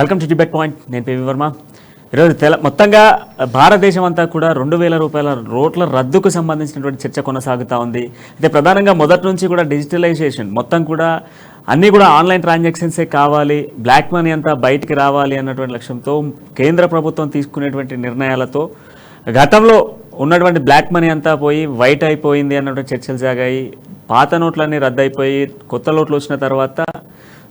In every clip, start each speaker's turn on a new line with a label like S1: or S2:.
S1: Welcome to debate point. నేను PV Varma. ఈరోజు మొత్తంగా భారతదేశం అంతా కూడా 2000 రూపాయల నోట్ల రద్దుకు సంబంధించినటువంటి చర్చ కొనసాగుతూ ఉంది. అయితే ప్రధానంగా మొదటి నుంచి కూడా డిజిటలైజేషన్ మొత్తం కూడా అన్నీ కూడా ఆన్లైన్ ట్రాన్సాక్షన్సే కావాలి, బ్లాక్ మనీ అంతా బయటికి రావాలి అన్నటువంటి లక్ష్యంతో కేంద్ర ప్రభుత్వం తీసుకునేటువంటి నిర్ణయాలతో గతంలో ఉన్నటువంటి బ్లాక్ మనీ అంతా పోయి వైట్ అయిపోయింది అన్నటువంటి చర్చలు సాగాయి. పాత నోట్లన్నీ రద్దు అయిపోయి కొత్త నోట్లు వచ్చిన తర్వాత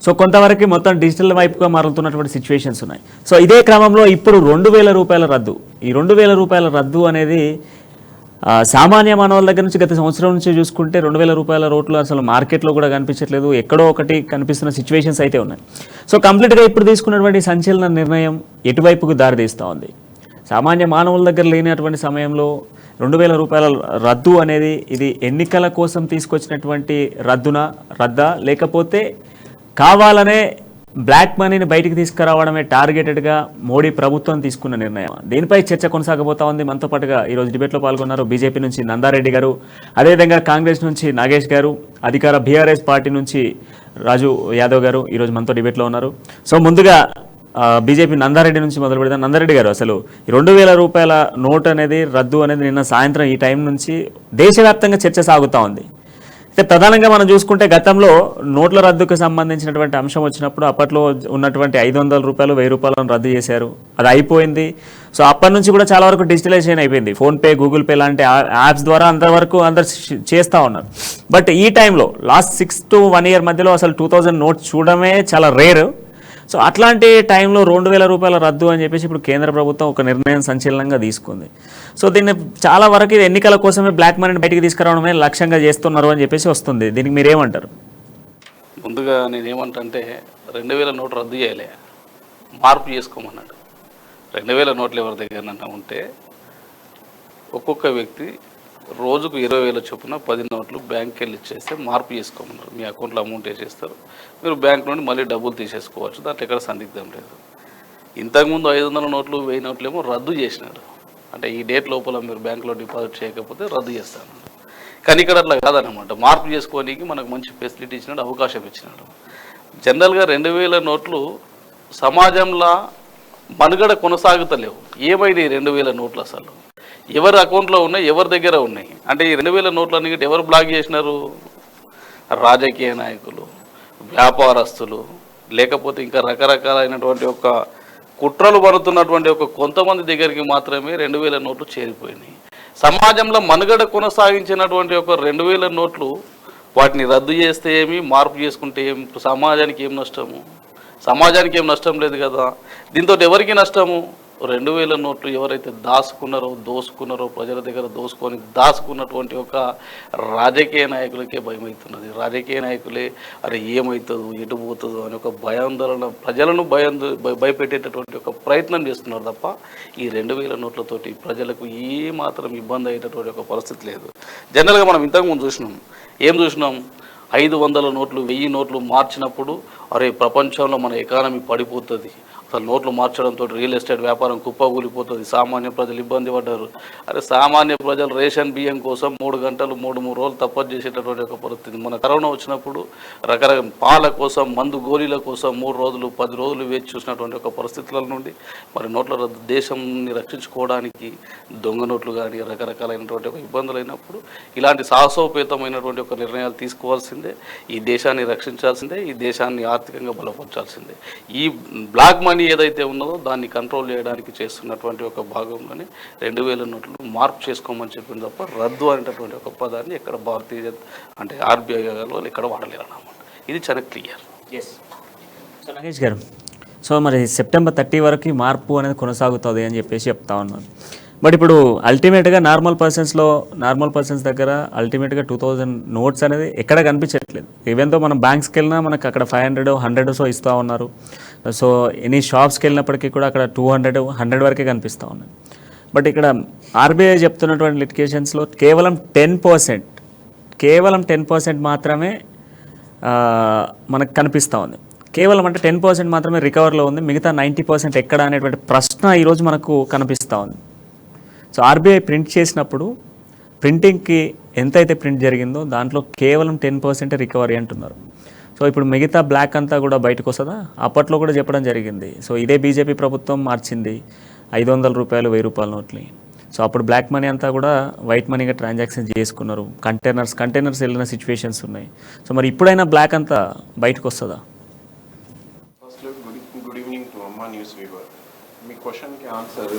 S1: సో కొంతవరకు మొత్తం డిజిటల్ వైపుగా మారుతున్నటువంటి సిచ్యువేషన్స్ ఉన్నాయి. సో ఇదే క్రమంలో ఇప్పుడు 2000 రూపాయల రద్దు, ఈ 2000 రూపాయల రద్దు అనేది సామాన్య మానవుల దగ్గర నుంచి గత సంవత్సరం నుంచి చూసుకుంటే 2000 రూపాయల నోట్లు అసలు మార్కెట్లో కూడా కనిపించట్లేదు, ఎక్కడో ఒకటి కనిపిస్తున్న సిచ్యువేషన్స్ అయితే ఉన్నాయి. సో కంప్లీట్గా ఇప్పుడు తీసుకున్నటువంటి సంచలన నిర్ణయం ఎటువైపుకు దారితీస్తూ ఉంది. సామాన్య మానవుల దగ్గర లేనటువంటి సమయంలో 2000 రూపాయల రద్దు అనేది ఇది ఎన్నికల కోసం తీసుకొచ్చినటువంటి రద్దా లేకపోతే కావాలనే బ్లాక్ మనీని బయటికి తీసుకురావడమే టార్గెటెడ్గా మోడీ ప్రభుత్వం తీసుకున్న నిర్ణయం? దీనిపై చర్చ కొనసాగబోతా ఉంది. మనతో పాటుగా ఈరోజు డిబేట్లో పాల్గొన్నారు బీజేపీ నుంచి నందారెడ్డి గారు, అదేవిధంగా కాంగ్రెస్ నుంచి నాగేష్ గారు, అధికార బీఆర్ఎస్ పార్టీ నుంచి రాజు యాదవ్ గారు ఈరోజు మనతో డిబేట్లో ఉన్నారు. సో ముందుగా బీజేపీ నందారెడ్డి నుంచి మొదలు పెడదాం. నందారెడ్డి గారు, అసలు 2000 రూపాయల నోట్ అనేది రద్దు అనేది నిన్న సాయంత్రం ఈ టైం నుంచి దేశవ్యాప్తంగా చర్చ సాగుతూ ఉంది. అయితే ప్రధానంగా మనం చూసుకుంటే గతంలో నోట్ల రద్దుకు సంబంధించినటువంటి అంశం వచ్చినప్పుడు అప్పట్లో ఉన్నటువంటి 500 రూపాయలు 1000 రూపాయలను రద్దు చేశారు, అది అయిపోయింది. సో అప్పటి నుంచి కూడా చాలా వరకు డిజిటలైజేషన్ అయిపోయింది. ఫోన్పే, గూగుల్ పే లాంటి యాప్స్ ద్వారా అందరు చేస్తూ ఉన్నారు. బట్ ఈ టైంలో లాస్ట్ 6 to 1 year మధ్యలో అసలు 2000 నోట్స్ చూడడమే చాలా రేర్. సో అట్లాంటి టైంలో 2000 రూపాయల రద్దు అని చెప్పేసి ఇప్పుడు కేంద్ర ప్రభుత్వం ఒక నిర్ణయం సంచలనంగా తీసుకుంది. సో దీన్ని చాలా వరకు ఇది ఎన్నికల కోసమే బ్లాక్ మనీని బయటికి తీసుకురావడమే లక్ష్యంగా చేస్తున్నారు అని చెప్పేసి వస్తుంది. దీనికి మీరేమంటారు?
S2: ముందుగా నేనేమంటే 2000 నోట్లు రద్దు చేయలే, మార్పు చేసుకోమన్నాడు. 2000 నోట్లు ఎవరి దగ్గర ఉంటే ఒక్కొక్క వ్యక్తి రోజుకు 20,000 చొప్పున 10 నోట్లు బ్యాంక్కి వెళ్ళి ఇచ్చేస్తే మార్పు చేసుకోమన్నారు. మీ అకౌంట్లో అమౌంట్ వేసేస్తారు, మీరు బ్యాంక్ నుండి మళ్ళీ డబ్బులు తీసేసుకోవచ్చు, దాంట్లో ఎక్కడ సందిగ్ధం లేదు. ఇంతకుముందు 500 నోట్లు 1000 నోట్లు ఏమో రద్దు చేసినాడు. అంటే ఈ డేట్ లోపల మీరు బ్యాంకులో డిపాజిట్ చేయకపోతే రద్దు చేస్తాను. కానీ ఇక్కడ అట్లా కాదనమాట, మార్పు చేసుకోవడానికి మనకు మంచి ఫెసిలిటీ ఇచ్చినాడు, అవకాశం ఇచ్చినాడు. జనరల్గా 2000 నోట్లు సమాజంలో మనుగడ కొనసాగుతలేవు. ఏమైంది 2000 నోట్లు అసలు ఎవరి అకౌంట్లో ఉన్నాయి, ఎవరి దగ్గర ఉన్నాయి? అంటే ఈ 2000 నోట్లన్నీ ఎవరు బ్లాక్ చేసినారు? రాజకీయ నాయకులు, వ్యాపారస్తులు, లేకపోతే ఇంకా రకరకాలైనటువంటి ఒక కుట్రలు పడుతున్నటువంటి ఒక కొంతమంది దగ్గరికి మాత్రమే 2000 నోట్లు చేరిపోయినాయి. సమాజంలో మనుగడ కొనసాగించినటువంటి ఒక 2000 నోట్లు వాటిని రద్దు చేస్తే ఏమి, మార్పు చేసుకుంటే ఏమి, సమాజానికి ఏం నష్టము? సమాజానికి ఏం నష్టం లేదు కదా. దీంతో ఎవరికి నష్టము? 2000 నోట్లు ఎవరైతే దోసుకున్నారో ప్రజల దగ్గర దాచుకున్నటువంటి ఒక రాజకీయ నాయకులకే భయం అవుతున్నది. రాజకీయ నాయకులే అరే ఏమవుతుందో ఎటు పోతుందో అని ఒక భయాందోళన, ప్రజలను భయపెట్టేటటువంటి ఒక ప్రయత్నం చేస్తున్నారు తప్ప ఈ 2000 నోట్లతోటి ప్రజలకు ఏమాత్రం ఇబ్బంది అయ్యేటటువంటి ఒక పరిస్థితి లేదు. జనరల్గా మనం ఇంతకుముందు చూసినాం 500 నోట్లు 1000 నోట్లు మార్చినప్పుడు అరే ప్రపంచంలో మన ఎకానమీ పడిపోతుంది, అసలు నోట్లు మార్చడంతో రియల్ ఎస్టేట్ వ్యాపారం కుప్పకూలిపోతుంది, సామాన్య ప్రజలు ఇబ్బంది పడ్డారు. అరే సామాన్య ప్రజలు రేషన్ బియ్యం కోసం 3 గంటలు 3 రోజులు తప్పదు చేసేటటువంటి ఒక పరిస్థితి. మన కరోనా వచ్చినప్పుడు రకరకాల పాల కోసం, మందు గోళీల కోసం 3 రోజులు 10 రోజులు వేచి చూసినటువంటి ఒక పరిస్థితుల నుండి మరి నోట్ల రద్దు దేశాన్ని రక్షించుకోవడానికి దొంగ నోట్లు కానీ రకరకాలైనటువంటి ఒక ఇబ్బందులు అయినప్పుడు ఇలాంటి సాహసోపేతమైనటువంటి ఒక నిర్ణయాలు తీసుకోవాల్సిందే. ఈ దేశాన్ని రక్షించాల్సిందే, ఈ దేశాన్ని ఆర్థికంగా బలపరచాల్సిందే. ఈ బ్లాక్ మనీ ఏదైతే ఉన్నదో దాన్ని కంట్రోల్ చేయడానికి చేస్తున్నటువంటి ఒక భాగంలోనే 2000 నోట్లు మార్పు చేసుకోమని చెప్పింది తప్ప రద్దు అనేటటువంటి ఒక పదాన్ని ఎక్కడ భారతీయ అంటే ఆర్బీఐ వాళ్ళు ఎక్కడ వాడలేరు అన్నమాట. ఇది చాలా క్లియర్.
S1: సో నాగేష్ గారు, సో మరి సెప్టెంబర్ 30 వరకు మార్పు అనేది కొనసాగుతుంది అని చెప్పేసి చెప్తా ఉన్నాను. బట్ ఇప్పుడు అల్టిమేట్గా నార్మల్ పర్సన్స్ దగ్గర అల్టిమేట్గా 2000 నోట్స్ అనేది ఎక్కడ కనిపించట్లేదు. ఈవెన్ తో మనం బ్యాంక్స్కి వెళ్ళినా మనకు అక్కడ 500, 100 సో ఇస్తూ ఉన్నారు. సో ఎనీ షాప్స్కి వెళ్ళినప్పటికీ కూడా అక్కడ 200, 100 వరకే కనిపిస్తూ ఉన్నాయి. బట్ ఇక్కడ ఆర్బీఐ చెప్తున్నటువంటి లిటిగేషన్స్లో కేవలం 10% మాత్రమే మనకు కనిపిస్తూ ఉంది. కేవలం అంటే 10% మాత్రమే రికవర్లో ఉంది, మిగతా 90% ఎక్కడ అనేటువంటి ప్రశ్న ఈరోజు మనకు కనిపిస్తూ ఉంది. సో ఆర్బీఐ ప్రింట్ చేసినప్పుడు ప్రింటింగ్కి ఎంతైతే ప్రింట్ జరిగిందో దాంట్లో కేవలం 10% రికవరీ అంటున్నారు. సో ఇప్పుడు మిగతా బ్లాక్ అంతా కూడా బయటకు వస్తుందా? అప్పట్లో కూడా చెప్పడం జరిగింది. సో ఇదే బీజేపీ ప్రభుత్వం మార్చింది 500 రూపాయలు 1000 రూపాయల నోట్ని. సో అప్పుడు బ్లాక్ మనీ అంతా కూడా వైట్ మనీగా ట్రాన్సాక్షన్ చేసుకున్నారు. కంటైనర్స్ వెళ్ళిన సిచ్యువేషన్స్ ఉన్నాయి. సో మరి ఇప్పుడైనా బ్లాక్ అంతా బయటకు వస్తుందా?
S3: గుడ్ ఈవినింగ్ టు అమ్మా న్యూస్ వీవర్. మీ క్వశ్చన్కి ఆన్సర్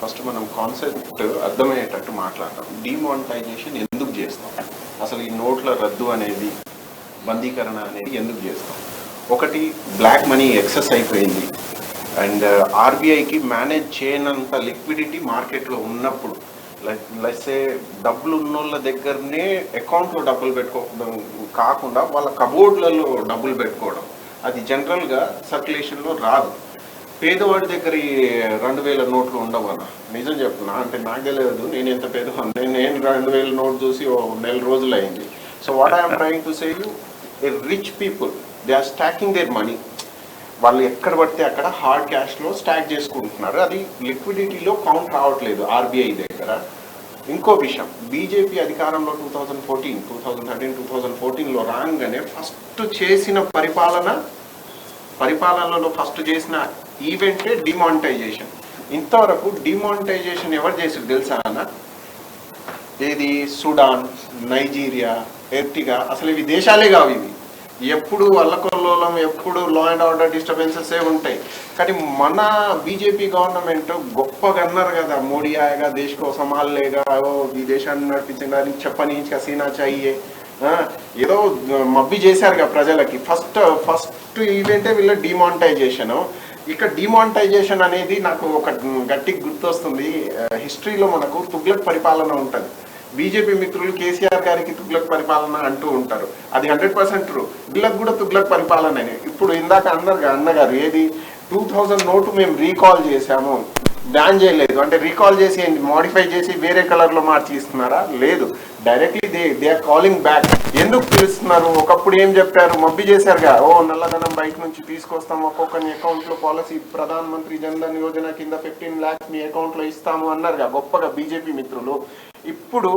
S3: ఫస్ట్ మనం కాన్సెప్ట్ అర్థమయ్యేటట్టు మాట్లాడతాం. డిమానిటైజేషన్ ఎందుకు చేస్తాం, అసలు ఈ నోట్ల రద్దు అనేది, బందీకరణ అనేది ఎందుకు చేస్తాం? ఒకటి, బ్లాక్ మనీ ఎక్సెస్ అయిపోయింది అండ్ ఆర్బీఐకి మేనేజ్ చేయనంత లిక్విడిటీ మార్కెట్లో ఉన్నప్పుడు, లైసే డబ్బులు ఉన్నోళ్ళ దగ్గరనే అకౌంట్లో డబ్బులు పెట్టుకోవడం కాకుండా వాళ్ళ కబోర్డ్లలో డబ్బులు పెట్టుకోవడం, అది జనరల్గా సర్క్యులేషన్లో రాదు. పేదవాడి దగ్గర ఈ 2000 నోట్లు ఉండవన్నా, నిజం చెప్తున్నా. అంటే నాకు తెలియదు నేను ఎంత పేదవాడిని, నేను 2000 నోట్ చూసి నెల రోజులు అయింది. So what I'm trying to say you, a rich people they are stacking their money. వాళ్ళు ఎక్కడ పడితే అక్కడ హార్డ్ క్యాష్లో స్టాక్ చేసుకుంటున్నారు. అది లిక్విడిటీలో కౌంట్ రావట్లేదు ఆర్బీఐ దగ్గర. ఇంకో విషయం, బీజేపీ అధికారంలో 2014లో రాగానే ఫస్ట్ చేసిన పరిపాలనలో ఫస్ట్ చేసిన ఈవెంటే డిమానిటైజేషన్. ఇంతవరకు డిమానిటైజేషన్ ఎవరు చేసారు తెలుసా అన్న? ఏది సుడాన్, నైజీరియా, ఎర్టిగా, అసలు ఇవి దేశాలే కావు. ఇవి ఎప్పుడు అల్లకొల్లోలం, ఎప్పుడు లా అండ్ ఆర్డర్ డిస్టర్బెన్సెస్ ఉంటాయి. కానీ మన బీజేపీ గవర్నమెంట్ గొప్పగా అన్నారు కదా, మోడీ ఆయగా దేశ్ కో సంభాలేగా, ఈ దేశాన్ని నడిపించడానికి చెప్పని కసీనా చాయే, ఏదో మబ్బి చేశారు కదా ప్రజలకి. ఫస్ట్ ఈవెంటే వీళ్ళ డిమానిటైజేషన్. ఇక డిమానిటైజేషన్ అనేది నాకు ఒక గట్టిగా గుర్తొస్తుంది. హిస్టరీలో మనకు తుగ్లక్ పరిపాలన ఉంటుంది. బీజేపీ మిత్రులు కేసీఆర్ గారికి తుగ్లక్ పరిపాలన అంటూ ఉంటారు. అది 100% ట్రూ. వీళ్ళకి కూడా తుగ్లక్ పరిపాలన. ఇప్పుడు ఇందాక అన్నగారు ఏది 2000 నోటు మేము రీకాల్ చేశాము, బ్యాన్ చేయలేదు అంటే రీకాల్ చేసి మోడిఫై చేసి వేరే కలర్లో మార్చి ఇస్తున్నారా? లేదు, directly they are calling back. ఎందుకు పిలుస్తున్నారు? ఒకప్పుడు ఏం చెప్పారు, మబ్బి చేశారుగా, నల్లధనం బయట నుంచి తీసుకొస్తాం, ఒక్కొక్కరి అకౌంట్లో పాలసీ ప్రధాన మంత్రి జన్ధన్ యోజన కింద 15 lakhs మీ అకౌంట్లో ఇస్తాము అన్నారుగా గొప్పగా బీజేపీ మిత్రులు. ఇప్పుడు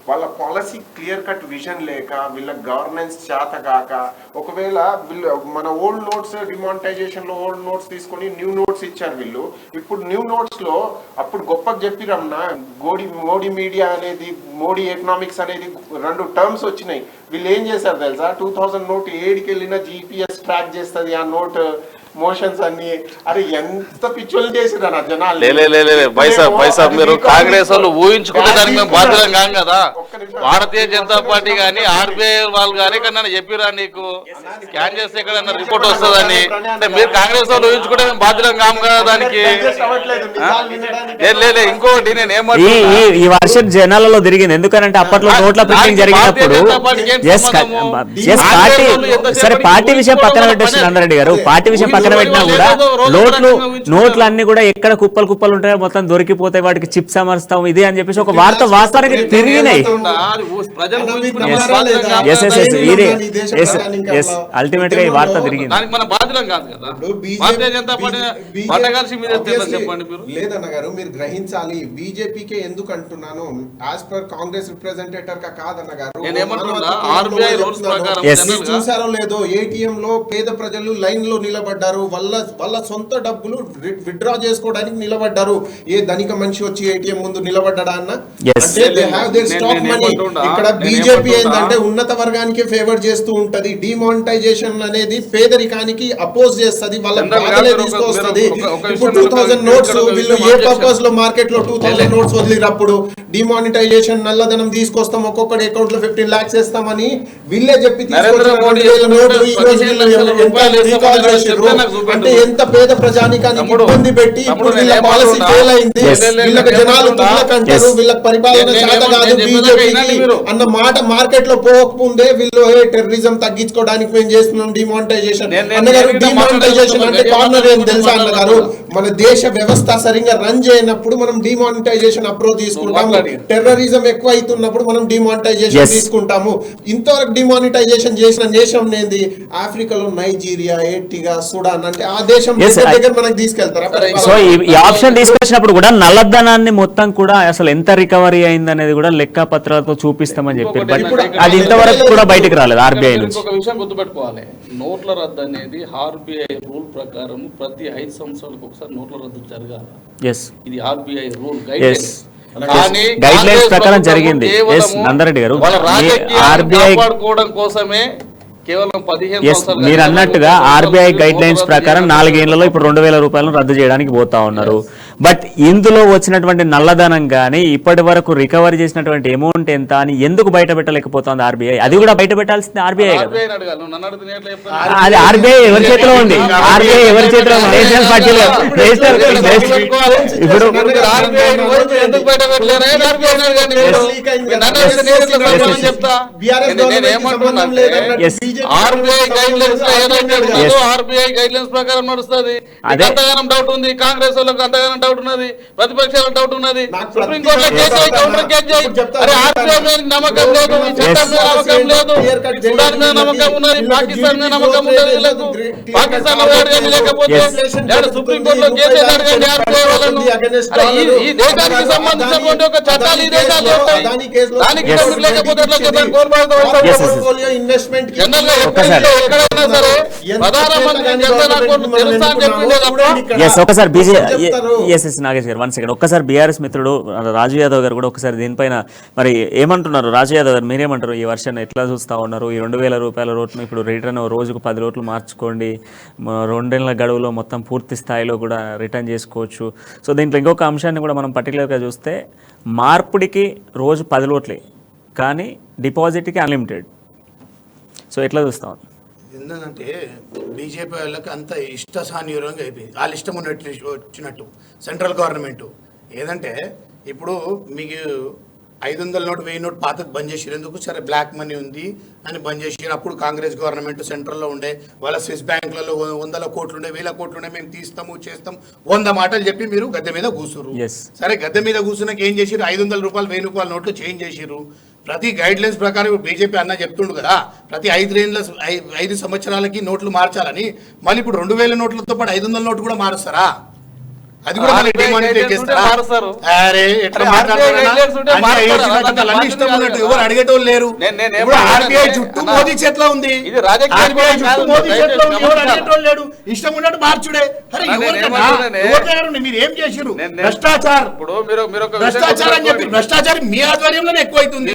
S3: వాళ్ళ పాలసీ క్లియర్ కట్ విజన్ లేక, వీళ్ళ గవర్నెన్స్ చేత కాక, ఒకవేళ వీళ్ళు మన ఓల్డ్ నోట్స్ డిమానిటైజేషన్లో ఓల్డ్ నోట్స్ తీసుకొని న్యూ నోట్స్ ఇచ్చారు వీళ్ళు. ఇప్పుడు న్యూ నోట్స్లో అప్పుడు గొప్పగా చెప్పిరన్నా, మోడీ మీడియా అనేది, మోడీ ఎకనామిక్స్ అనేది 2 టర్మ్స్ వచ్చినాయి. వీళ్ళు ఏం చేశారు తెలుసా? 2000 నోట్ ఏడికి వెళ్ళినా జీపీఎస్ ట్రాక్ చేస్తుంది ఆ నోట్ మోషన్స్ అన్ని. అరే ఎంత పిచ్చోళ్ళు చేసిరా నా జనాలు.
S2: పైసా మీరు కాంగ్రెస్ వాళ్ళు ఊహించుకుంటే దానికి మేము బాధ్యులం కాం కదా. భారతీయ జనతా పార్టీ కానీ ఆర్బీఐ వాళ్ళు కానీ ఎక్కడన్నా చెప్పిరా నీకు స్కాన్ చేస్తే ఎక్కడన్నా రిపోర్ట్ వస్తుందని? అంటే మీరు కాంగ్రెస్ వాళ్ళు ఊహించుకుంటే మేము బాధ్యులం కాం కదా దానికి. ఇంకోటి నేను
S1: ఈ వర్షం జనాలలో తిరిగింది. ఎందుకంటే అప్పట్లో నోట్ల ప్రింటింగ్ జరిగినప్పుడు పార్టీ విషయం పక్కన పెట్టేసి నందరెడ్డి గారు, పార్టీ విషయం పక్కన పెట్టినా కూడా నోట్లు అన్ని కూడా ఎక్కడ కుప్పలు ఉంటాయో మొత్తం దొరికిపోతాయి, వాటికి చిప్స్ అమర్స్తాం ఇది అని చెప్పేసి ఒక వార్త వాస్తవానికి తిరిగినాయి. అల్టిమేట్ గా ఈ వార్త తిరిగింది.
S4: లేదన్న గారు, మీరు గ్రహించాలి. బీజేపీకే ఎందుకు అంటున్నాను, యాజ్ పర్ కాంగ్రెస్ రిప్రజెంటేటివ్ గా కాదన్న గారు. చూసారో లేదో, ఏటీఎం లో పేద ప్రజలు లైన్ లో నిలబడ్డారు. వాళ్ళ సొంత డబ్బులు విత్డ్రా చేసుకోవడానికి నిలబడ్డారు. ఏ ధనిక మనిషి వచ్చి ఏటీఎం ముందు నిలబడ్డా అన్న? అంటే they have their stock money. ఇక్కడ బీజేపీ ఏంటంటే ఉన్నత వర్గానికి ఫేవర్ చేస్తూ ఉంటది. డిమానిటైజేషన్ అనేది పేదరికానికి అపోజ్ చేస్తుంది, వాళ్ళ బాధలే తీసుకొస్తుంది. ఇప్పుడు 2000 నోట్స్ వీళ్ళు ఏ పర్పస్ లో మార్కెట్ లో 2000 నోట్స్ వదిలినప్పుడు డిమానిటైజేషన్, నల్లధనం తీసుకొస్తాం, ఒక్కొక్కటి అకౌంట్ లో 15 lakhs ఇస్తామని వీళ్ళే చెప్పి అంటే ఎంత పేద ప్రజానికానికి ఇబ్బంది పెట్టి ఇప్పుడు వీళ్ళ పాలసీ ఫెయిల్ అయింది. వీళ్ళకి జనాలు తుగ్లకంటారు, వీళ్ళకి పరిపాలన చేత కాదు బీజేపీకి అన్న మాట మార్కెట్ లో పోకముందే వీళ్ళు టెర్రరిజం తగ్గించుకోవడానికి మేము చేస్తున్నాం డిమానిటైజేషన్ అన్నగారు. డిమానిటైజేషన్ అంటే కార్నర్ ఏం తెలుసా అన్నగారు? మన దేశ వ్యవస్థ సరిగ్గా రన్ చేయనప్పుడు మనం డిమానిటైజేషన్ అప్రోచ్ తీసుకుంటాము. టెర్రరిజం ఎక్కువ అవుతున్నప్పుడు మనం డిమానిటైజేషన్ తీసుకుంటాము. ఇంతవరకు డిమానిటైజేషన్ చేసిన దేశం ఏంది? ఆఫ్రికాలో నైజీరియా, ఎర్టిగా, సుడాన్. అంటే ఆ దేశం దగ్గర మనకు తీసుకెళ్తారా?
S1: సో ఈ ఆప్షన్ తీసుకొచ్చినప్పుడు కూడా నల్లధనాన్ని మొత్తం కూడా అసలు ఎంత రికవరీ అయింది అనేది కూడా లెక్కపత్రాలు ఆధారాలతో చూపిస్తామని చెప్పారు. బట్
S2: ఇంకొకటి
S1: అది ఇంతవరకు కూడా బయటకు రాలేదు ఆర్బీఐ నుంచి.
S2: ఇంకొక విషయం గుర్తుపెట్టుకోవాలి, నోట్ల రద్దు అనేది ఆర్బీఐ రూల్ ప్రకారం ప్రతి 5 సంవత్సరాలకు ఒకసారి నోట్ల రద్దు జరగాలి. ఇది ఆర్బీఐ రూల్
S1: గైడ్ లైన్స్ ప్రకారం జరిగింది. నందరెడ్డి గారు, ఆర్బీఐ
S2: కాపాడుకోవడం కోసమే కేవలం 15
S1: మీరు అన్నట్టుగా ఆర్బీఐ గైడ్ లైన్స్ ప్రకారం 4 ఏళ్లలో ఇప్పుడు 2000 రూపాయలను రద్దు చేయడానికి పోతా ఉన్నారు. బట్ ఇందులో వచ్చినటువంటి నల్లధనం కానీ ఇప్పటి వరకు రికవరీ చేసినటువంటి అమౌంట్ ఎంత అని ఎందుకు బయట పెట్టలేకపోతుంది ఆర్బీఐ? అది కూడా బయట పెట్టాల్సింది ఆర్బీఐ. అది ఆర్బీఐ ఎవరి చేతిలో ఉంది? ఆర్బీఐ ఎవరి చేతిలో ఉంది? నేషనల్ పార్టీలో ఇప్పుడు
S2: ఆర్బీఐ గైడ్ లైన్స్ ప్రకారం నడుస్తుంది. అంతగానం డౌట్ ఉంది, కాంగ్రెస్ వాళ్ళకి అంతగానం డౌట్ ఉన్నది, ప్రతిపక్షాలకు డౌట్ ఉన్నది. సుప్రీంకోర్టులో ఆర్బీఐ మీద నమ్మకం లేదు, ఈ చట్టం మీద నమ్మకం లేదు, సుడాన్ మీద నమ్మకం ఉన్నది, పాకిస్తాన్ మీద నమ్మకం ఉన్నది. వీళ్ళకు పాకిస్తాన్ లేకపోతే సుప్రీంకోర్టులో కేసు అడగండి ఆర్బీఐ వాళ్ళను. ఈ దేశానికి సంబంధించినటువంటి ఒక చట్టాలు ఈ దేశాలు చేస్తాయి, దానికి లేకపోతే
S1: ఒకసారి నాగేష్ గారు 1 సెకండ్ ఒక్కసారి బీఆర్ఎస్ మిత్రుడు రాజు యాదవ్ గారు కూడా ఒకసారి దీనిపైన మరి ఏమంటున్నారు? రాజు యాదవ్ గారు మీరేమంటారు? ఈ వర్షాన్ని ఎట్లా చూస్తా ఉన్నారు? ఈ 2000 రూపాయల నోట్ను ఇప్పుడు రిటర్న్ రోజుకు 10 నోట్లు మార్చుకోండి, 2 ఏళ్ల గడువులో మొత్తం పూర్తి స్థాయిలో కూడా రిటర్న్ చేసుకోవచ్చు. సో దీంట్లో ఇంకొక అంశాన్ని కూడా మనం పర్టికులర్గా చూస్తే మార్పిడికి రోజు 10 నోట్లే కానీ డిపాజిట్కి అన్లిమిటెడ్. సో ఎట్లా చూస్తాం?
S5: ఏంటంటే బీజేపీ వాళ్ళకి అంత ఇష్టసాన్యూరంగా అయిపోయింది, వాళ్ళ ఇష్టం ఉన్నట్టు వచ్చినట్టు. సెంట్రల్ గవర్నమెంట్ ఏదంటే ఇప్పుడు మీకు 500 నోటు 1000 నోటు పాతకు బంద్ చేసారు. ఎందుకు? సరే బ్లాక్ మనీ ఉంది అని బంద్ చేసారు. అప్పుడు కాంగ్రెస్ గవర్నమెంట్ సెంట్రల్లో ఉండే, వాళ్ళ స్విస్ బ్యాంకులలో 100 కోట్లు ఉండే, 1000 కోట్లు ఉండే, మేము తీస్తాము చేస్తాం 100 మాటలు చెప్పి మీరు గద్దె మీద కూర్చురు. సరే గద్దె మీద కూర్చున్నాక ఏం చేసారు? 500 రూపాయలు 1000 రూపాయల నోట్లు చేంజ్ చేసారు. ప్రతి గైడ్ లైన్స్ ప్రకారం బీజేపీ అన్న చెప్తుండు కదా, ప్రతి 5 సంవత్సరాలకి నోట్లు మార్చాలని. మళ్ళీ ఇప్పుడు 2000 నోట్లతో పాటు 500 నోట్లు కూడా మారుస్తారా? అది కూడా ఎవరు అడిగేటోళ్ళు లేరు. ఆర్బీఐ చుట్టూ మోదీ చేతిలో ఉంది, లేడు, ఇష్టం ఉన్నట్టు మార్చుడే. మీరు ఏం చేసిరు? భ్రష్టాచారం అని చెప్పి భ్రష్టాచారం మీ ఆధ్వర్యంలోనే ఎక్కువైతుంది,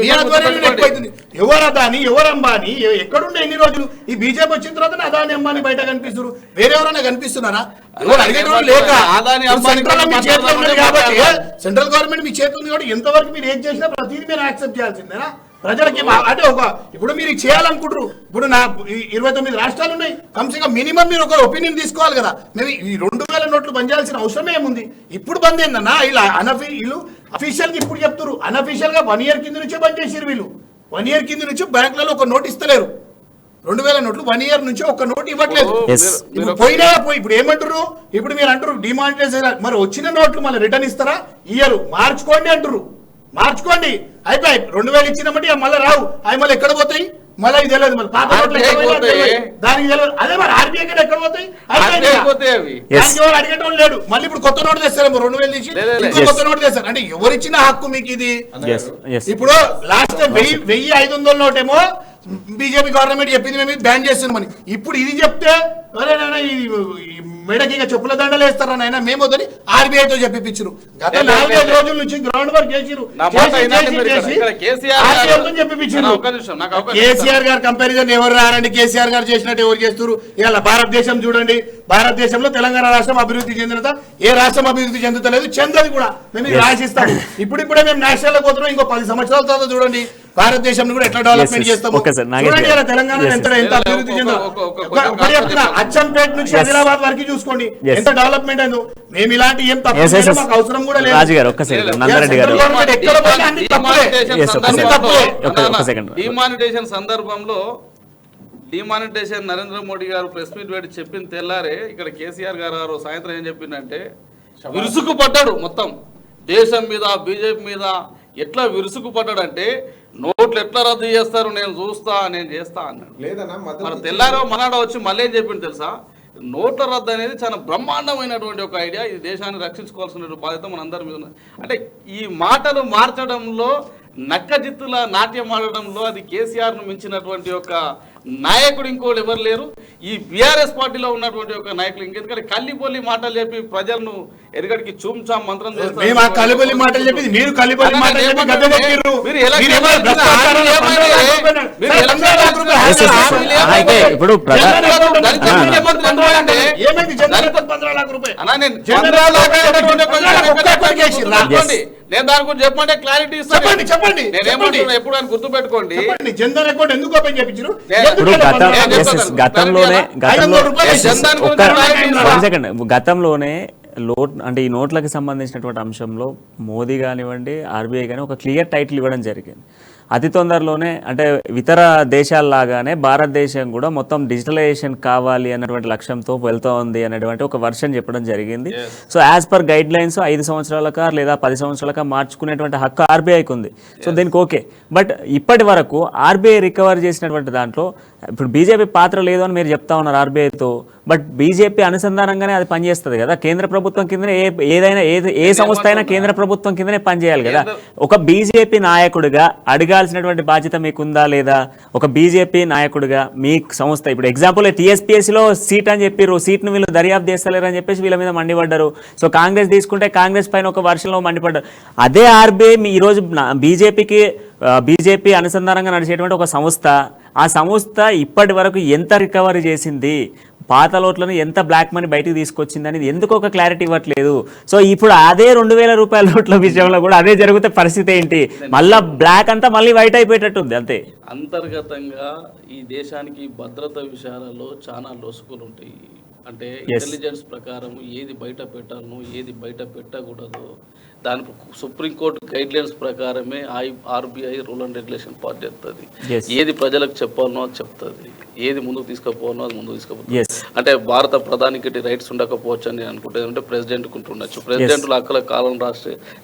S5: మీ ఆధ్వర్యంలోనే ఎక్కువైతుంది. ఎవరు అదాని, ఎవరు అంబానీ, ఎక్కడుండే ఎన్ని రోజులు? ఈ బీజేపీ వచ్చిన తర్వాత అదాని అంబానీ బయట కనిపిస్తున్నారు, వేరెవరైనా కనిపిస్తున్నారా? ఎవరు అడిగేటోళ్ళు లేక సెంట్రల్ గవర్నమెంట్ మీ చేతులు ఉంది కాబట్టి ఎంతవరకు మీరు ఏం చేసినా ప్రతిదీ మీరు యాక్సెప్ట్ చేయాల్సిందేనా? ప్రజలకి అంటే ఇప్పుడు మీరు చేయాలనుకుంటారు. ఇప్పుడు నా 29 రాష్ట్రాలు ఉన్నాయి, కమ్సే మినిమం మీరు ఒక ఒపీనియన్ తీసుకోవాలి కదా. మేము ఈ 2000 నోట్లు బంద్ చేయాల్సిన అవసరమే ఏముంది? ఇప్పుడు బంద్ ఏందన్నా? వీళ్ళు అఫీషియల్ గా ఇప్పుడు చెప్తారు, అన్అఫీషియల్ గా 1 ఇయర్ కింద నుంచే బంద్ చేసారు. వీళ్ళు 1 ఇయర్ కింద నుంచి బ్యాంకులలో ఒక నోట్ ఇస్తలేరు. 2000 నోట్లు 1 ఇయర్ నుంచి ఒక నోట్ ఇవ్వట్లేదు. ఇప్పుడు ఏమంటారు? ఇప్పుడు మీరు అంటారు డిమానిటైజేషన్, మరి వచ్చిన నోట్లు మళ్ళీ రిటర్న్ ఇస్తారా? ఇయ్యరు, మార్చుకోండి అంటారు. మార్చుకోండి అయిపోయి 2000 ఇచ్చినప్పుడు మళ్ళీ రావు, అవి మళ్ళీ ఎక్కడ పోతాయి? మళ్ళీ ఇది తెలియదు, మళ్ళీ పాత నోట్లు దానికి తెలియదు. అదే మరి ఆర్బీఐ కంటే ఎక్కడ పోతాయి? అడిగేటోళ్ళు లేడు. మళ్ళీ ఇప్పుడు కొత్త నోటు తెస్తారేమో, 2000 తీసి కొత్త నోటు తెస్తారు. అంటే ఎవరిచ్చిన హక్కు మీకు ఇది? ఇప్పుడు లాస్ట్ 1500 నోటేమో బీజేపీ గవర్నమెంట్ చెప్పింది మేము బ్యాన్ చేస్తున్నామని. ఇప్పుడు ఇది చెప్తే మెడకి చెప్పుల దండలు వేస్తారా నాయన, మేము వద్దని ఆర్బీఐతో చెప్పిపించారు. గత 4-5 రోజుల నుంచి గ్రౌండ్ వర్క్ చేసిరు. కేసీఆర్ గారు కంపారిజన్ ఎవరు రారండి? కేసీఆర్ గారు చేసినట్టు ఎవరు చేస్తారు? ఇవాళ భారతదేశం చూడండి, భారతదేశంలో తెలంగాణ రాష్ట్రం అభివృద్ధి చెందినత ఏ రాష్ట్రం అభివృద్ధి చెందుతలేదు, చెందది కూడా. మేము రాసిస్తాము. ఇప్పుడిప్పుడే మేము నేషనల్ పోతున్నాం. ఇంకో 10 సంవత్సరాల తర్వాత చూడండి భారతదేశం కూడా ఎట్లా డెవలప్మెంట్ చేస్తాము. తెలంగాణ ఎంత అభివృద్ధి చెందా. అచ్చంపేట నుంచి ఆదిలాబాద్ వరకు చూసుకోండి ఎంత డెవలప్మెంట్ అయిందో. మేము ఇలాంటి ఏం తప్పు అవసరం కూడా లేదు.
S2: డిమానిటైజేషన్ సందర్భంలో డిమానిటైజేషన్ నరేంద్ర మోడీ గారు ప్రెస్ మీట్ పెట్టి చెప్పిన తెల్లారే ఇక్కడ కేసీఆర్ గారు సాయంత్రం ఏం చెప్పిందంటే విరుసుకు పడ్డాడు. మొత్తం దేశం మీద బీజేపీ మీద ఎట్లా విరుసుకు పడ్డాడంటే నోట్లు ఎట్లా రద్దు చేస్తారు నేను చూస్తా, నేను చేస్తా అన్నాడు. మరి తెల్లారో మనాడో వచ్చి మళ్ళీ ఏం చెప్పిండు తెలుసా? నోట్ల రద్దు అనేది చాలా బ్రహ్మాండమైనటువంటి ఒక ఐడియా, ఇది దేశాన్ని రక్షించుకోవాల్సిన బాధ్యత మనందరి మీద ఉంది. అంటే ఈ మాటలు మార్చడంలో నక్కజిత్తుల నాట్యం ఆడడంలో అది కేసీఆర్ను మించినటువంటి ఒక నాయకుడు ఇంకోటి ఎవరు లేరు. ఈ బీఆర్ఎస్ పార్టీలో ఉన్నటువంటి ఒక నాయకులు ఇంకెందుకంటే కల్లిబొల్లి మాటలు చెప్పి ప్రజలను ఎరుగడికి చూంచా మంత్రం చేస్తారు.
S5: మేము ఆ కల్లిబొల్లి మాటలు చెప్పి మీరు కల్లిబొల్లి మాటలు చెప్పి గద్దె దొక్కిర్రు.
S2: మీరు ఎలక్షన్
S1: అయితే ఇప్పుడు
S5: ఏమైంది జనరల్ 15 लाख रुपए
S2: నేను దాని గురించి చెప్పమంటే క్లారిటీ ఇస్తాను.
S5: చెప్పండి
S2: నేనేమంటున్నా ఎప్పుడు అని గుర్తు పెట్టుకోండి.
S5: జన్ధన్ అకౌంట్ ఎందుకు ఓపెన్ చేయించారు?
S1: గతంలోనే అంటే ఈ నోట్లకు సంబంధించినటువంటి అంశంలో మోదీ కానివ్వండి, ఆర్బీఐ కానీ ఒక క్లియర్ టైటిల్ ఇవ్వడం జరిగింది. అతి తొందరలోనే అంటే ఇతర దేశాల్లాగానే భారతదేశం కూడా మొత్తం డిజిటలైజేషన్ కావాలి అన్నటువంటి లక్ష్యంతో వెళ్తూ ఉంది అనేటువంటి ఒక వర్షన్ చెప్పడం జరిగింది. So as per guide lines 5 సంవత్సరాలక లేదా 10 సంవత్సరాలక మార్చుకునేటువంటి హక్కు ఆర్బీఐకి ఉంది. సో దీనికి ఓకే. బట్ ఇప్పటి వరకు ఆర్బీఐ రికవర్ చేసినటువంటి దాంట్లో ఇప్పుడు బీజేపీ పాత్ర లేదు అని మీరు చెప్తా ఉన్నారు ఆర్బీఐతో. బట్ బీజేపీ అనుసంధానంగానే అది పనిచేస్తుంది కదా. కేంద్ర ప్రభుత్వం కిందనే ఏదైనా ఏ సంస్థ అయినా కేంద్ర ప్రభుత్వం కిందనే పనిచేయాలి కదా. ఒక బీజేపీ నాయకుడిగా అడగాల్సినటువంటి బాధ్యత మీకుందా లేదా? ఒక బీజేపీ నాయకుడిగా మీ సంస్థ ఇప్పుడు ఎగ్జాంపుల్ టీఎస్పీఎస్సీలో సీట్ అని చెప్పారు, సీట్ను వీళ్ళు దర్యాప్తు చేస్తలేరు అని చెప్పేసి వీళ్ళ మీద మండిపడ్డారు. సో కాంగ్రెస్ తీసుకుంటే కాంగ్రెస్ పైన ఒక వర్షంలో మండిపడ్డారు. అదే ఆర్బీఐ ఈరోజు బీజేపీ అనుసంధానంగా నడిచేటువంటి ఒక సంస్థ. ఆ సంస్థ ఇప్పటి వరకు ఎంత రికవరీ చేసింది, పాత లోట్లను ఎంత బ్లాక్ మనీ బయటకు తీసుకొచ్చింది అనేది ఎందుకు ఒక క్లారిటీ ఇవ్వట్లేదు. సో ఇప్పుడు అదే 2000 రూపాయల నోట్ల విషయంలో కూడా అదే జరిగితే పరిస్థితి ఏంటి? మళ్ళీ బ్లాక్ అంతా మళ్ళీ వైట్ అయిపోయేటట్టుంది అంతే.
S2: అంతర్గతంగా ఈ దేశానికి భద్రత విషయాలలో చాలా లొసుకులు ఉంటాయి. అంటే ఇంటెలిజెన్స్ ప్రకారం ఏది బయట పెట్టాలను, ఏది బయట పెట్టకూడదు, దాని సుప్రీంకోర్టు గైడ్ లైన్స్ ప్రకారమే RBI rule and regulation pass చేస్తుంది. ఏది ప్రజలకు చెప్పాలనో అది చెప్తుంది, ఏది ముందుకు తీసుకుపోవాలనో అది ముందుకు తీసుకుపోతుంది. అంటే భారత ప్రధానికి రైట్స్ ఉండకపోవచ్చు అని నేను అనుకుంటే అంటే ప్రెసిడెంట్కి ఉంటుండొచ్చు. ప్రెసిడెంట్లు అక్కల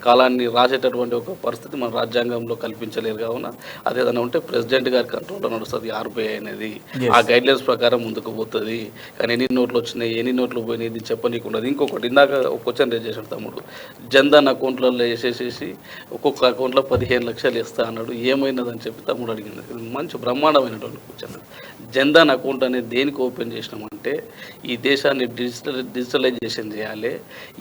S2: కాలాన్ని రాసేటటువంటి ఒక పరిస్థితి మన రాజ్యాంగంలో కల్పించలేరు. కావున అదేదైనా ఉంటే ప్రెసిడెంట్ గారి కంట్రోల్లో నడుస్తుంది ఆర్బీఐ అనేది. ఆ గైడ్ లైన్స్ ప్రకారం ముందుకు పోతుంది. కానీ ఎన్ని నోట్లు వచ్చినాయి, ఎన్ని నోట్లు పోయినాయి ఇది చెప్పనీకుండదు. ఇంకొకటి ఇందాక ఒక క్వశ్చన్ రేజ్ చేశాడు తమ్ముడు, జన్ధన్ అకౌంట్లలో వేసేసేసి ఒక్కొక్క అకౌంట్లో 15 లక్షలు ఇస్తా అన్నాడు. ఏమైనదని చెప్పి తమ్ముడు అడిగింది. మంచి బ్రహ్మాండమైనటువంటి క్వశ్చన్. జన్ధన్ అకౌంట్ అనేది దేనికి ఓపెన్ చేసినామంటే ఈ దేశాన్ని డిజిటలైజేషన్ చేయాలి.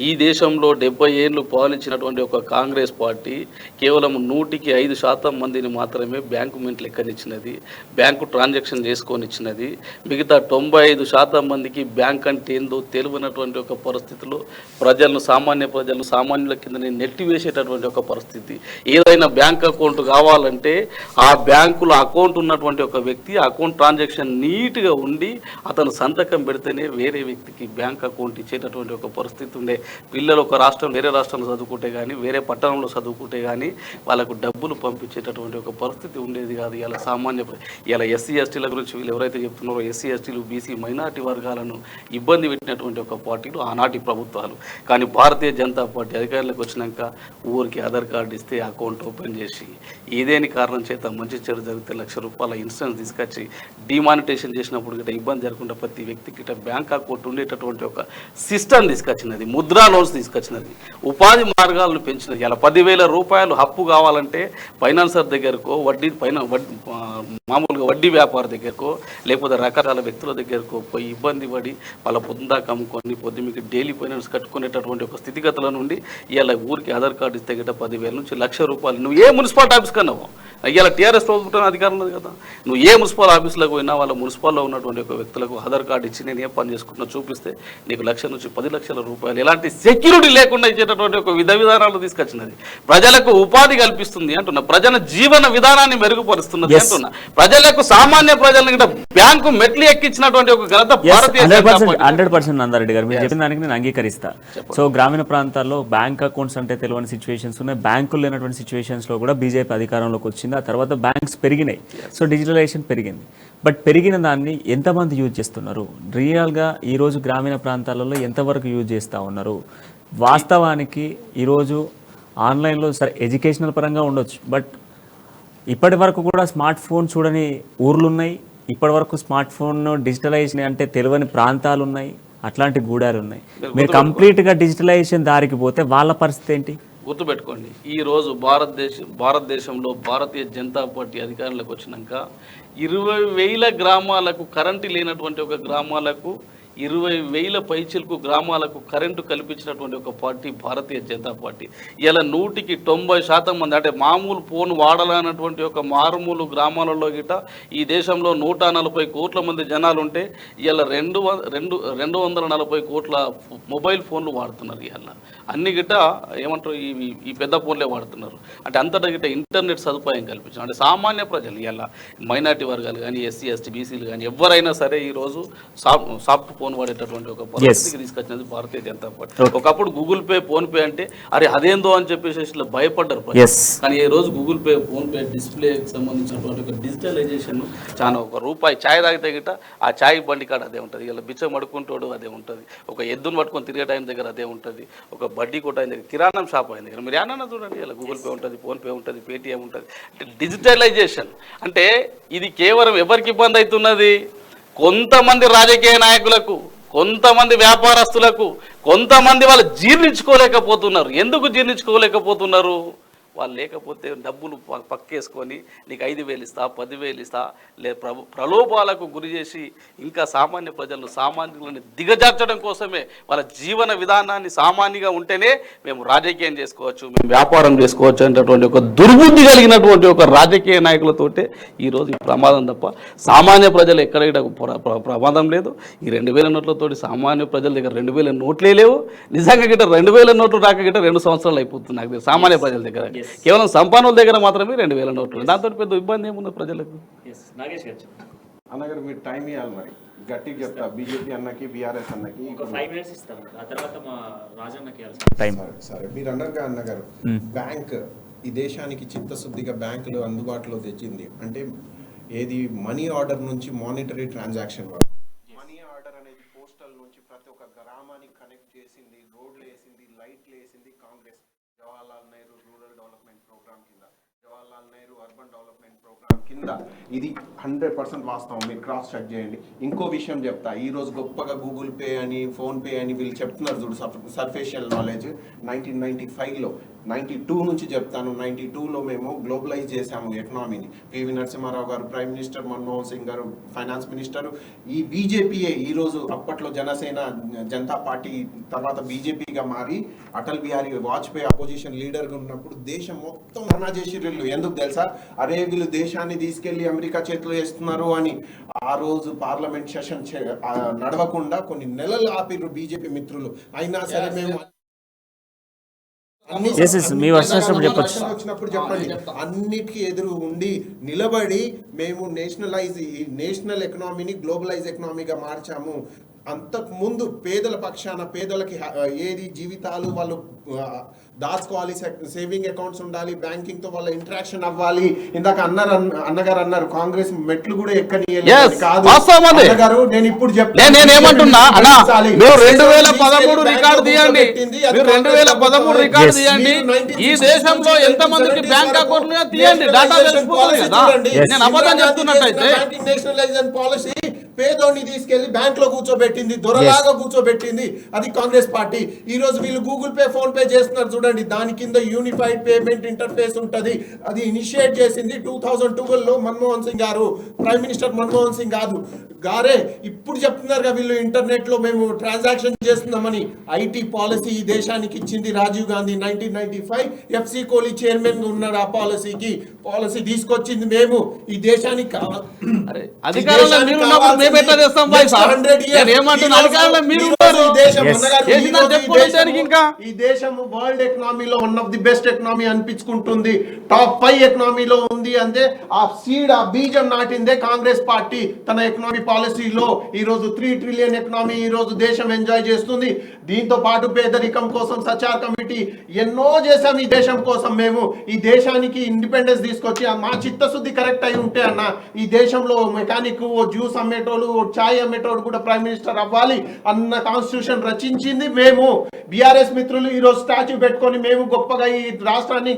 S2: ఈ దేశంలో 70 ఏళ్ళు పాలించినటువంటి ఒక కాంగ్రెస్ పార్టీ కేవలం 100% మందిని మాత్రమే బ్యాంకు మెంట్ లెక్కనిచ్చినది, బ్యాంకు ట్రాన్సాక్షన్ చేసుకొని ఇచ్చినది. మిగతా 95% మందికి బ్యాంక్ అంటే ఏందో తెలియనటువంటి ఒక పరిస్థితిలో సామాన్యుల కింద నెట్టివేసేటటువంటి ఒక పరిస్థితి. ఏదైనా బ్యాంక్ అకౌంట్ కావాలంటే ఆ బ్యాంకులో అకౌంట్ ఉన్నటువంటి ఒక వ్యక్తి అకౌంట్ ట్రాన్సాక్షన్ నీట్గా ఉండి అతను సంతకం పెడితేనే వేరే వ్యక్తికి బ్యాంక్ అకౌంట్ ఇచ్చేటటువంటి ఒక పరిస్థితి ఉండే. పిల్లలు ఒక రాష్ట్రం వేరే రాష్ట్రంలో చదువుకుంటే కానీ, వేరే పట్టణంలో చదువుకుంటే కానీ వాళ్ళకు డబ్బులు పంపించేటటువంటి ఒక పరిస్థితి ఉండేది కాదు. ఇలా ఎస్సీ ఎస్టీల గురించి వీళ్ళు ఎవరైతే చెప్తున్నారో ఎస్సీ ఎస్టీలు బీసీ మైనార్టీ వర్గాలను ఇబ్బంది పెట్టినటువంటి ఒక పార్టీలు ఆనాటి ప్రభుత్వాలు. కానీ భారతీయ జనతా పార్టీ అధికారులకు వచ్చినాక ఊరికి ఆధార్ కార్డు ఇస్తే అకౌంట్ ఓపెన్ చేసి ఏదేని కారణం చేత మంచి చెడు జరిగితే ₹1,00,000 ఇన్సూరెన్స్ తీసుకొచ్చి డిమానిటైజేషన్ చేసినప్పుడు గిట్ట ఇబ్బంది జరగకుండా ప్రతి వ్యక్తికి గిట్ట బ్యాంక్ అకౌంట్ ఉండేటటువంటి ఒక సిస్టమ్ తీసుకొచ్చినది, ముద్రా లోన్స్ తీసుకొచ్చినది, ఉపాధి మార్గాలను పెంచినది. ఇలా ₹10,000 అప్పు కావాలంటే ఫైనాన్సర్ దగ్గరకో మామూలుగా వడ్డీ వ్యాపార దగ్గరకో లేకపోతే రకరకాల వ్యక్తుల దగ్గరకో పోయి ఇబ్బంది పడి వాళ్ళ పొద్దుదాకా అమ్ముకొని మీకు డైలీ ఫైనాన్స్ కట్టుకునేటటువంటి ఒక స్థితిగతుల నుండి ఇలా ఊరికి ఆధార్ కార్డు ఇస్తే గిట్ట 10,000 నుంచి ₹1,00,000 నువ్వు ఏ మున్సిపాలిటీ ఆఫీస్ కన్నావు ఇలా టీఆర్ఎస్ ప్రభుత్వం అధికారం ఉన్నది కదా, నువ్వు ఏ మున్సిపల్ ఆఫీసులకు పోయినా వాళ్ళ మున్సిపాల్లో ఉన్నటువంటి ఒక వ్యక్తులకు ఆధార్ కార్డు ఇచ్చి నేను ఏ పని చేసుకుంటున్నా చూపిస్తే నీకు ₹1,00,000 నుంచి ₹10,00,000 ఎలాంటి సెక్యూరిటీ లేకుండా ఇచ్చేటటువంటి ఒక విధానాలు తీసుకొచ్చినది. ప్రజలకు ఉపాధి కల్పిస్తుంది అంటున్నా, ప్రజల జీవన విధానాన్ని మెరుగుపరుస్తున్నది అంటున్నా, ప్రజలకు సామాన్య ప్రజలను బ్యాంకు మెట్లు ఎక్కించినటువంటి ఒక ఘనత భారతీయ
S1: 100% నందారెడ్డి గారు మీరు చెప్పిన దానికి నేను అంగీకరిస్తా. సో గ్రామీణ ప్రాంతాల్లో బ్యాంక్ అకౌంట్స్ అంటే తెలియని సిచ్యువేషన్స్ ఉన్నాయి, బ్యాంకులు లేనటువంటి సిచ్యువేషన్స్ లో కూడా బీజేపీ అధికారంలోకి వచ్చింది. ఆ తర్వాత బ్యాంక్స్ పెరిగినాయి, సో డిజిటలైజేషన్ పెరిగింది. బట్ పెరిగిన దాన్ని ఎంతమంది యూజ్ చేస్తున్నారు, రియల్గా ఈరోజు గ్రామీణ ప్రాంతాలలో ఎంతవరకు యూజ్ చేస్తూ ఉన్నారు? వాస్తవానికి ఈరోజు ఆన్లైన్లో సరే ఎడ్యుకేషనల్ పరంగా ఉండొచ్చు, బట్ ఇప్పటి వరకు కూడా స్మార్ట్ ఫోన్ చూడని ఊర్లు ఉన్నాయి, ఇప్పటి వరకు స్మార్ట్ ఫోన్ డిజిటలైజేషన్ అంటే తెలియని ప్రాంతాలు ఉన్నాయి, అట్లాంటి గూడాలు ఉన్నాయి. మీరు కంప్లీట్గా డిజిటలైజేషన్ దారికి పోతే వాళ్ళ పరిస్థితి ఏంటి?
S2: గుర్తుపెట్టుకోండి, ఈరోజు భారతదేశంలో భారతీయ జనతా పార్టీ అధికారంలోకి వచ్చినాక 20,000 గ్రామాలకు కరెంటు లేనటువంటి ఒక గ్రామాలకు 20,000 పైచిలకు గ్రామాలకు కరెంటు కల్పించినటువంటి ఒక పార్టీ భారతీయ జనతా పార్టీ. ఇలా 100% మంది అంటే మామూలు ఫోన్ వాడాలన్నటువంటి ఒక మారుమూలు గ్రామాలలో గిట ఈ దేశంలో 140 కోట్ల మంది జనాలు ఉంటే ఇలా 240 కోట్ల మొబైల్ ఫోన్లు వాడుతున్నారు. ఇలా అన్ని గిట ఏమంటారు ఈ పెద్ద ఫోన్లే వాడుతున్నారు. అంటే అంతటా గిట ఇంటర్నెట్ సదుపాయం కల్పించారు. అంటే సామాన్య ప్రజలు ఇలా మైనార్టీ వర్గాలు కానీ ఎస్సీ ఎస్టీ బీసీలు కానీ ఎవరైనా సరే ఈరోజు సాఫ్ట్ ఫోన్ వాడేటటువంటి ఒక పరిస్థితికి తీసుకొచ్చినది భారతీయ జనతా పార్టీ. ఒకప్పుడు గూగుల్ పే ఫోన్ పే అంటే అరే అదేందో అని చెప్పేసి భయపడ్డారు. కానీ ఈ రోజు గూగుల్ పే ఫోన్ పే డిస్ప్లేకి సంబంధించినటువంటి ఒక డిజిటలైజేషన్ చాలా ₹1 ఛాయ్ తాగితే గిట ఆ ఛాయ్ బండి కాడ అదే ఉంటుంది. ఇలా బిచ్చం అడుకుంటాడు అదే ఉంటుంది. ఒక ఎద్దును పట్టుకొని తిరిగే టైం దగ్గర అదే ఉంటుంది. ఒక బడ్డీ కొట్ట ఆయన దగ్గర కిరాణం షాప్ అయిన దగ్గర మీరు ఏమన్నా చూడండి ఇలా గూగుల్ పే ఉంటుంది, ఫోన్ పే ఉంటుంది, పేటిఎం ఉంటుంది. అంటే డిజిటలైజేషన్ అంటే ఇది కేవలం ఎవరికి ఇబ్బంది అవుతున్నది? కొంతమంది రాజకీయ నాయకులకు, కొంతమంది వ్యాపారస్తులకు, కొంతమంది వాళ్ళు జీర్ణించుకోలేకపోతున్నారు. ఎందుకు జీర్ణించుకోలేకపోతున్నారు? వాళ్ళు లేకపోతే డబ్బులు పక్కేసుకొని నీకు 5,000 ఇస్తా 10,000 ఇస్తా ప్రలోభాలకు గురి చేసి ఇంకా సామాన్య ప్రజలను సామాన్యులను దిగజార్చడం కోసమే వాళ్ళ జీవన విధానాన్ని సామాన్యంగా ఉంటేనే మేము రాజకీయం చేసుకోవచ్చు, మేము వ్యాపారం చేసుకోవచ్చు అనేటటువంటి ఒక దుర్బుద్ధి కలిగినటువంటి ఒక రాజకీయ నాయకులతోటే ఈరోజు ఈ ప్రమాదం తప్ప సామాన్య ప్రజలు ఎక్కడ ప్రమాదం లేదు. ఈ 2,000 నోట్లతోటి సామాన్య ప్రజల దగ్గర 2,000 నోట్లే లేవు. నిజంగా గిట్ట 2,000 నోట్లు రాక గిట్ట 2 సంవత్సరాలు అయిపోతుంది నాకు సామాన్య ప్రజల దగ్గర. కేవలం సంపన్నుల దగ్గర మాత్రమే 2,000 నోట్లు. దాంతో పెద్ద ఇబ్బంది ఏముంది ప్రజలకు?
S3: అన్నగారు మీరు టైం ఇవ్వాలి, మరి గట్టిగా చెప్తా. బీజేపీ అన్నకి బీఆర్ఎస్ అన్నకి సరే మీరు అన్నారుగా అన్నగారు, బ్యాంక్ ఈ దేశానికి చిత్తశుద్ధిగా బ్యాంకులు అందుబాటులో తెచ్చింది. అంటే ఏది మనీ ఆర్డర్ నుంచి మానిటరీ ట్రాన్సాక్షన్ వరకు మనీ ఆర్డర్ అనేది పోస్టల్ నుంచి ప్రతి ఒక్క గ్రామానికి కనెక్ట్ చేసింది, రోడ్లు వేసింది, లైట్లు వేసింది Congress. Jawaharlal Nehru rural development program కింద, Jawaharlal Nehru urban development program కింద ఇది 100% వాస్తవం. మీరు క్రాస్ చెక్ చేయండి. ఇంకో విషయం చెప్తా, ఈ రోజు గొప్పగా గూగుల్ పే అని ఫోన్ పే అని వీళ్ళు చెప్తున్నారు చూడు, సర్ఫేషియల్ నాలెడ్జ్. 1995లో 92 నుంచి చెప్తాను, 92లో మేము గ్లోబలైజ్ చేశాము ఎకనామీని. పివి నరసింహారావు గారు ప్రైమ్ మినిస్టర్, మన్మోహన్ సింగ్ గారు ఫైనాన్స్ మినిస్టర్. ఈ బీజేపీయే ఈరోజు అప్పట్లో జనసేన జనతా పార్టీ తర్వాత బీజేపీగా మారి అటల్ బిహారీ వాజ్పేయి అపోజిషన్ లీడర్గా ఉన్నప్పుడు దేశం మొత్తం రనా చేసి వీళ్ళు. ఎందుకు తెలుసా? అరే వీళ్ళు దేశాన్ని తీసుకెళ్లి అమెరికా చేతిలో వేస్తున్నారు అని. ఆ రోజు పార్లమెంట్ సెషన్ నడవకుండా కొన్ని నెలలు ఆపిర్రు బీజేపీ మిత్రులు. అయినా సరే మేము వచ్చినప్పుడు చెప్పండి, అన్నిటికీ ఎదురు ఉండి నిలబడి మేము నేషనల్ ఎకనామీని గ్లోబలైజ్ ఎకనామీగా మార్చాము. అంతకు ముందు పేదల పక్షాన పేదలకి ఏది జీవితాలు వాళ్ళు దాచుకోవాలి, సేవింగ్ అకౌంట్స్ ఉండాలి, బ్యాంకింగ్ తో వాళ్ళ ఇంటరాక్షన్ అవ్వాలి. ఇందాక అన్నగారు అన్నారు కాంగ్రెస్ మెట్లు కూడా ఎక్కనియలేదు. నేను ఇప్పుడు చెప్తాను,
S2: 2013 రికార్డు తీయండి, 2013 రికార్డు తీయండి. ఈ దేశంలో ఎంత మందికి బ్యాంక్ అకౌంట్లు తీయండి, డేటా తెలిసిపోతుంది కదా. నేను అబద్ధం చెప్తున్నట్టయితే
S3: నేషనలైజేషన్ పాలసీ పేదోడిని తీసుకెళ్లి బ్యాంక్ లో కూర్చోబెట్టింది, దొరలాగా కూర్చోబెట్టింది అది కాంగ్రెస్ పార్టీ. ఈ రోజు వీళ్ళు గూగుల్ పే ఫోన్ పే చేస్తున్నారు చూడండి, దాని కింద యూనిఫైడ్ పేమెంట్ ఇంటర్ఫేస్ ఉంటది. అది ఇనిషియేట్ చేసింది 2012లో మన్మోహన్ సింగ్ గారు, ప్రైమ్ మినిస్టర్ మన్మోహన్ సింగ్ గారే. ఇప్పుడు చెప్తున్నారు వీళ్ళు ఇంటర్నెట్ లో మేము ట్రాన్సాక్షన్ చేస్తున్నామని. ఐటీ పాలసీ ఈ దేశానికి ఇచ్చింది రాజీవ్ గాంధీ. 1995 ఎఫ్సి కోహ్లీ చైర్మన్ గా ఉన్నాడు. ఆ పాలసీ తీసుకొచ్చింది మేము. ఈ దేశానికి ఈ దేశం వరల్డ్ ఎకనామీలో one of the best economy అనిపించుకుంటుంది, టాప్ 5 ఎకనామీలో ఉంది. అంటే ఆ బీజం నాటిందే కాంగ్రెస్ పార్టీ తన ఎకనామీ పాలసీలో. ఈ రోజు 3 ట్రిలియన్ ఎకనామీ ఈ రోజు దేశం ఎంజాయ్ చేస్తుంది. దీంతో పాటు పేదరికం కోసం సచార్ కమిటీ ఎన్నో చేశాం ఈ దేశం కోసం. మేము ఈ దేశానికి ఇండిపెండెన్స్ తీసుకొచ్చి మా చిత్తశుద్ధి కరెక్ట్ అయి ఉంటే అన్న ఈ దేశంలో మెకానిక్, జ్యూస్ అమ్మేటోళ్ళు, చాయ్ అమ్మేటోడు కూడా ప్రైమ్ మినిస్టర్ అవ్వాలి అన్న కాన్స్టిట్యూషన్ రచించింది మేము. బీఆర్ఎస్ మిత్రులు ఈ రోజు
S4: స్టాచ్యూ పెట్టుకొని మేము గొప్పగా ఈ రాష్ట్రాన్ని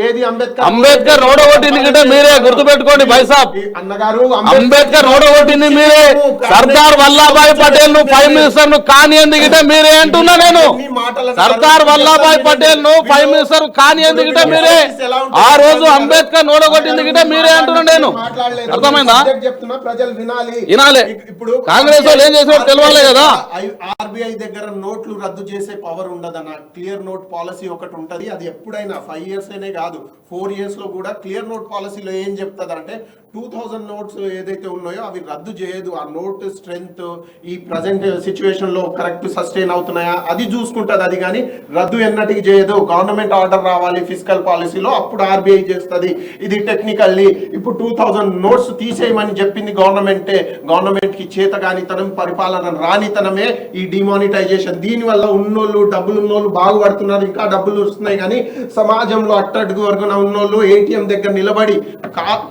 S4: ఏది
S2: అంబేద్కర్ ఓడగొట్టింది గిట్ట మీరే, గుర్తుపెట్టుకోండి బైసాబ్.
S4: అన్నగారు
S2: అంబేద్కర్ ఓడగొట్టింది మీరే, సర్దార్ వల్లభాయ్ పటేల్ ను ప్రైమ్ మినిస్టర్ ను కానియంది గిట్ట మీరే అంటున్నా నేను. సర్దార్ వల్లభాయ్ పటేల్ ను ప్రైమ్ మినిస్టర్ కానియంది గిట్ట మీరే, ఆ రోజు అంబేద్కర్ ఓడగొట్టింది గిట్ట మీరే అంటున్నా నేను. అర్థమైందా?
S4: చెప్తున్నా, ప్రజలు వినాలి.
S2: ఇప్పుడు కాంగ్రెస్ వాళ్ళు ఏం చేసారో తెలియాలి కదా.
S4: ఆర్బీఐ దగ్గర నోట్లు రద్దు చేసే పవర్ ఉండదన్న. క్లియర్ నోట్ పాలసీ ఒకటి ఉంటది, అది ఎప్పుడైనా 5 years అనే కాదు 4 years లో కూడా క్లియర్ నోట్ పాలసీలో ఏం చెప్తుంది అంటే 2000 నోట్స్ ఏదైతే ఉన్నాయో అవి రద్దు చేయదు. ఆ నోట్ స్ట్రెంగ్త్ ఈ ప్రజెంట్ సిచ్యువేషన్ లో కరెక్ట్ సస్టైన్ అవుతున్నాయా అది చూసుకుంటది. అది కానీ రద్దు ఎన్నటికి చేయదు. గవర్నమెంట్ ఆర్డర్ రావాలి ఫిజికల్ పాలసీలో, అప్పుడు ఆర్బీఐ చేస్తుంది. ఇది టెక్నికల్లీ ఇప్పుడు 2000 నోట్స్ తీసేయమని చెప్పింది గవర్నమెంటే. గవర్నమెంట్ కి చేతగానితనం, పరిపాలన రానితనమే ఈ డిమానిటైజేషన్. దీనివల్ల ఉన్నోళ్ళు, డబ్బులు ఉన్నోళ్ళు బాగుపడుతున్నారు, ఇంకా డబ్బులు వస్తున్నాయి. కానీ సమాజంలో అట్టడుగు వర్గన ఉన్నోళ్ళు ఏటీఎం దగ్గర నిలబడి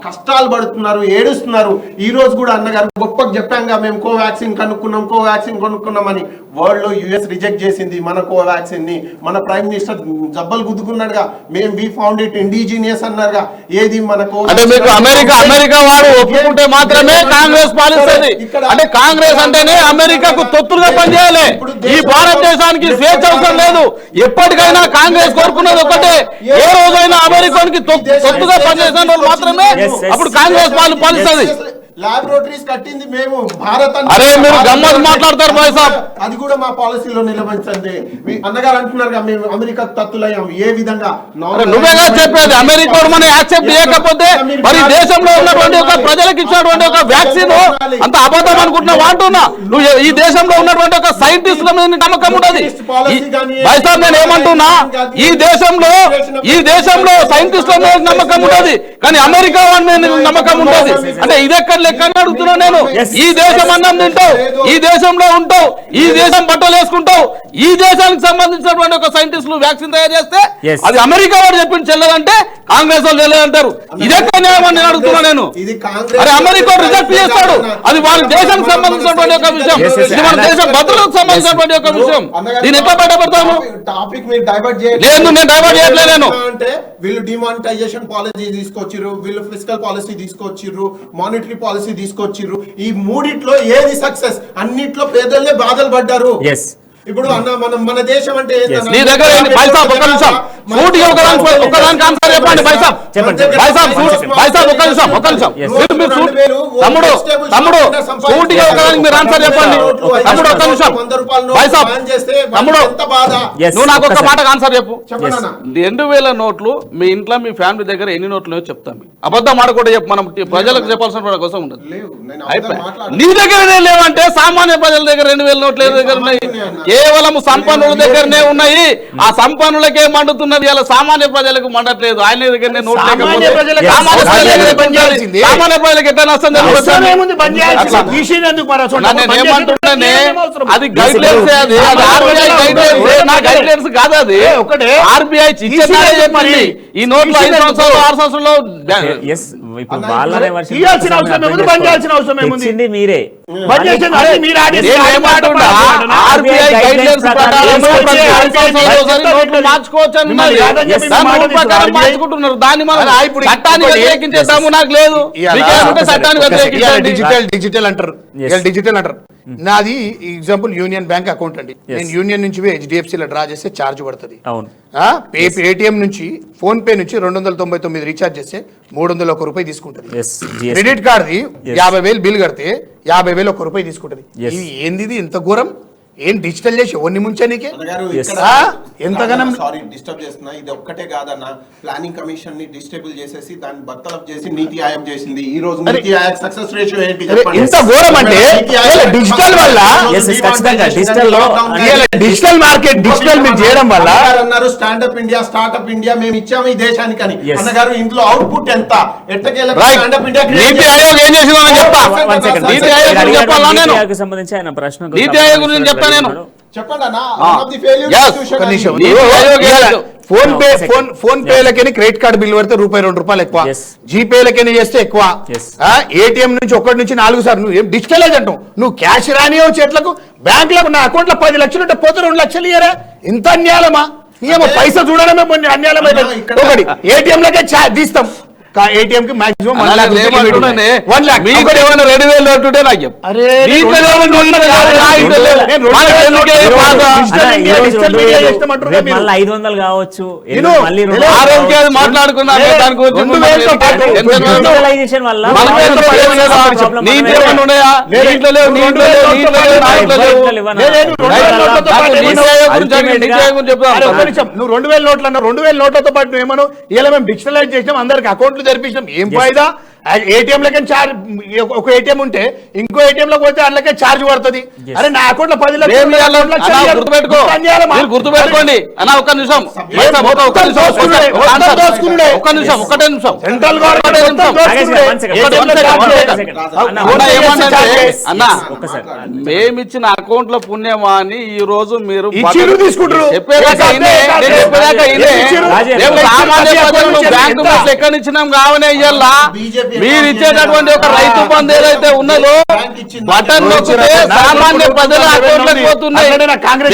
S4: కష్టాలు పడుతున్నారు, ఏడుస్తున్నారు. ఈ రోజు కూడా అన్నగారు గొప్పగా చెప్పాంగా, మేము కోవాక్సిన్ కనుక్కున్నామని. వరల్డ్ లో యుఎస్ రిజెక్ట్ చేసింది మన కోవాక్సిన్ ని. మన ప్రైమ్ మినిస్టర్ జబ్బలు గుద్దుకున్నాడుగా, మేము వి ఫౌండ్ ఇట్ ఇండిజినియస్ అన్నారుగా. ఏది మన
S2: అమెరికా వాడు ఒప్పుకుంటే మాత్రమే కాంగ్రెస్ పాలిస్తుంది. అంటే కాంగ్రెస్ అంటేనే అమెరికాకు తొత్తులుగా పనిచేయాలి. ఈ భారతదేశానికి స్వేచ్ఛ అవసరం లేదు. ఎప్పటికైనా కాంగ్రెస్ కోరుకున్నది ఒకటే, ఏ రోజైనా అమెరికానికి తొత్తుగా పనిచేసిన వాళ్ళు మాత్రమే అప్పుడు కాంగ్రెస్ వాళ్ళు పాలిస్తుంది.
S4: లాబొరేటరీస్ కట్టింది మేము, భారత్
S2: అరే మీరు గమ్మత్ మాట్లాడతారు భాయ్ సాబ్.
S4: అది కూడా మా పాలసీలో నిలబడించండి. అన్నగారు అంటున్నారు మేము అమెరికా తత్తులయ్యాం. ఏ విధంగా?
S2: నువ్వేగా చెప్పేది అమెరికా మనం యాక్సెప్ట్ చేయకపోతే మరి దేశంలో ఉన్నటువంటి ఒక ప్రజలకు ఇచ్చినటువంటి ఒక వ్యాక్సిన్ అంత అబద్ధం అనుకుంటున్నావు అంటున్నా. నువ్వు ఈ దేశంలో ఉన్నటువంటి ఒక సైంటిస్టుల మీద నమ్మకం ఉండదు భాయ్ సాబ్. నేను ఏమంటున్నా, ఈ దేశంలో సైంటిస్టుల మీద నమ్మకం ఉండదు, కానీ అమెరికా వాడి మీద నమ్మకం ఉండదు. అంటే ఇదెక్కడ లెక్క అడుగుతున్నా నేను. ఈ దేశం అన్నం తింటావు, ఈ దేశంలో ఉంటావు, ఈ దేశం బట్టలు వేసుకుంటావు, ఈ దేశానికి సంబంధించినటువంటి ఒక సైంటిస్టులు వ్యాక్సిన్ తయారు చేస్తే అది అమెరికా వాడు చెప్పింది చెల్లదంటే కాంగ్రెస్ వాళ్ళు చెల్లదంటారు. ఇదెక్కడ న్యాయం నేను అడుగుతున్నా నేను. అరే అమెరికా రిజెక్ట్ చేస్తాడు, అది వాళ్ళ దేశానికి సంబంధించినటువంటి ఒక విషయం, ఇది మన దేశం భద్రతకు సంబంధించినటువంటి ఒక విషయం. దీన్ని ఎట్లా బయటపడతాము?
S4: టాపిక్ మీరు డైవర్ట్
S2: లేదు, నేను డైవర్ట్ చేయట్లేదు. నేను
S4: అంటే వీళ్ళు డిమానిటైజేషన్ పాలసీ తీసుకొచ్చిర్రు, వీళ్ళు ఫిజికల్ పాలసీ తీసుకొచ్చిర్రు, మానిటరీ పాలసీ తీసుకొచ్చిర్రు. ఈ మూడిట్లో ఏది సక్సెస్? అన్నిట్లో పేదలే బాధలు పడ్డారు. ఇప్పుడు అన్న మన దేశం అంటే
S2: నీ దగ్గర ఒకదానికి ఆన్సర్ చెప్పండి తమ్ముడు సూటిగా ఒకదానికి మీరు ఆన్సర్ చెప్పండి. తమ్ముడు ఒక్క నిమిషం తమ్ముడు, నువ్వు నాకు ఒక్క మాటకు ఆన్సర్ చెప్పు. 2000 నోట్లు మీ ఇంట్లో మీ ఫ్యామిలీ దగ్గర ఎన్ని నోట్లు చెప్తాం. అబద్ధం ఆడకూడదు చెప్పు, మనం ప్రజలకు చెప్పాల్సిన కోసం ఉండదు. నీ దగ్గర లేవంటే సామాన్య ప్రజల దగ్గర 2000 నోట్లు దగ్గర ఉన్నాయి. కేవలం సంపన్నుల దగ్గరనే ఉన్నాయి. ఆ సంపన్నులకే మండుతున్నది, ఇలా సామాన్య ప్రజలకు మండట్లేదు. ఆయన దగ్గరనే నోట్ సామాన్య ప్రజలకు ఎట్లా నష్టం ఏమంటున్నానే, అది గైడ్ లైన్స్, అది ఆర్బీఐ గైడ్ లైన్స్ కాదు. అది ఒకటే ఆర్బీఐ చెప్పింది ఈ నోట్లు 5 సంవత్సరాలు 6 సంవత్సరాలు
S1: మీరే
S2: మార్చుకుంటున్నారు. దాన్ని మనం చట్టాన్ని వ్యతిరేకించేద్దాము నాకు లేదు.
S5: డిజిటల్ అంటారు. నాది ఎగ్జాంపుల్ యూనియన్ బ్యాంక్ అకౌంట్ అండి. నేను యూనియన్ నుంచి హెచ్డిఎఫ్సి డ్రా చేస్తే ఛార్జ్ పడుతుంది. ఏటీఎం నుంచి ఫోన్ పే నుంచి 299 రీఛార్జ్ చేస్తే 301 రూపాయి తీసుకుంటది. క్రెడిట్ కార్డ్ది 50,000 బిల్ కడితే 50,000 1 రూపాయి తీసుకుంటది. ఇది ఏంది ఇంత ఘోరం? ఏం డిజిటల్ చేసి ఓన్ని ముంచానికే ఎంతగానం
S4: సారీ డిస్టర్బ్ చేస్తున్నా. ఇది ఒక్కటే కాదన్న, ప్లానింగ్ కమిషన్ ని డిస్టేబుల్ చేసేసి దాన్ని బర్తరఫ్ చేసి నీతి ఆయోగ్ చేసింది. ఈ రోజు నీతి ఆయోగ్ సక్సెస్ రేషియో ఏంటి?
S5: ఇంత ఘోరం అంటే డిజిటల్ వల్ల, డిజిటల్ మార్కెట్ డిజిటల్ మీరు చేయడం వల్ల
S4: అన్నారు స్టాండప్ ఇండియా, స్టార్ట్అప్ ఇండియా మేము ఇచ్చాము ఈ దేశానికి అని. అన్నగారు ఇందులో అవుట్పుట్ ఎంత? ఎట్టకేళ్ళ స్టాండప్ ఇండియా
S2: నీతి ఆయోగ్ ఏం చేసిందో చెప్తా. నీతి ఆయోగ్ చెప్పాలా నేను?
S1: సంబంధించి ఆయన ప్రశ్న
S2: నీతి ఆయోగ్ గురించి చెప్తా నేను.
S5: ఫోన్ పేలకని క్రెడిట్ కార్డు బిల్ పడితే ₹2 ఎక్కువ, జీపేలకని చేస్తే ఎక్కువ, ఏటీఎం నుంచి 1 నుంచి 4 సార్లు. నువ్వు ఏం డిజిటలైజ్ అంటావు? నువ్వు క్యాష్ రానియో చేతులకు, బ్యాంకులకు నా అకౌంట్ లో 10 లక్షలు ఉంటే పోతే 2 లక్షలు ఇయ్యరా? ఇంత అన్యాయమా? ఏమో పైసా చూడడమే కొన్ని అన్యాయం
S4: అన్నా, ఇక్కడ-
S5: ఒకటి ఏటీఎం లకే తీస్తాం ఏటీఎం కి మాక్సిమం
S2: మీకు ఏమైనా 2,000 నోటు ఉంటే నాకు చెప్పు.
S5: అరే
S2: దీంట్లో ఏమైనా నువ్వు ఇంట్లో లేదు, నా ఇంట్లో లేదు. మనకి ఎందుకు ఏ బాధ?
S1: మళ్ళీ 500 కావచ్చు
S5: నేను-
S1: మళ్ళీ
S5: నేను-
S2: ఆరోగ్యాన్ని మాట్లాడుకున్నాం దాని గురించి
S5: రెండు
S2: మనం
S5: వేలతో పాటు
S2: ఎంత
S1: డిజిటలైజేషన్ వల్ల
S2: మనకి ఎంత భయం లేదా? నీ ఇంట్లో ఏమైనా ఉన్నాయా? నీ ఇంట్లో లేవు, నీ ఇంట్లో లేవు, నీ ఇంట్లో లేవు, నా ఇంట్లో లేవు. నీ సేవ గురించి అడిగి, నీ సేవ గురించి చెప్తాను.
S5: నువ్వు 2,000 నోట్లు అన్నా 2,000 నోట్లతో పాటు నువ్వు ఏమను ఇలా మేము డిజిటలైజ్ చేసినాం అందరికి అకౌంట్లు తెరిపించినాం ఏం ఫాయిదా ఏటీఎం లకే చార్జ్ ఒక ఏటీఎం ఉంటే ఇంకో ఏటీఎం లోకి పోతే అందులోకే చార్జ్ పడుతుంది అరే నా అకౌంట్ లో 10 లక్షలు
S2: ఏమి ఇవ్వాలి? అన్నా, గుర్తుపెట్టుకో. మీరు గుర్తుపెట్టుకోండి అన్న, ఒక్క నిమిషం పైసా పోతా, ఒక్క నిమిషం,
S5: దోసుకున్నాడే,
S2: ఒక్క
S5: మొత్తం
S2: నిమిషం,
S5: దోసుకున్నాడే.
S2: ఒక్క నిమిషం, ఒక్కటే నిమిషం.
S5: సెంట్రల్ గవర్నమెంట్ మొత్తం దోసుకున్నాడే.
S2: అన్న, ఏమన్నంటే, అన్న,
S1: ఒక్కసారి
S2: మేమిచ్చిన అకౌంట్ లో పుణ్యమా అని ఈ రోజు మీరు
S5: ఇచ్చిర్రు తీసుకుంటారు.
S2: చెప్పేదాకా ఇనే, నేను చెప్పేదాకా ఇనే.
S5: ఇచ్చిర్రు.
S2: రేపు సామాన్య ప్రజలు బ్యాంకు నుంచి ఎక్కడి ఇచ్చినాం కావనే ఇయ్యాలా మీరు ఇచ్చేటటువంటి ఒక రైతు బంధు ఏదైతే ఉన్నదో బటన్ నొక్కితే సామాన్య ప్రజల అకౌంట్లకు పోతున్నాయి.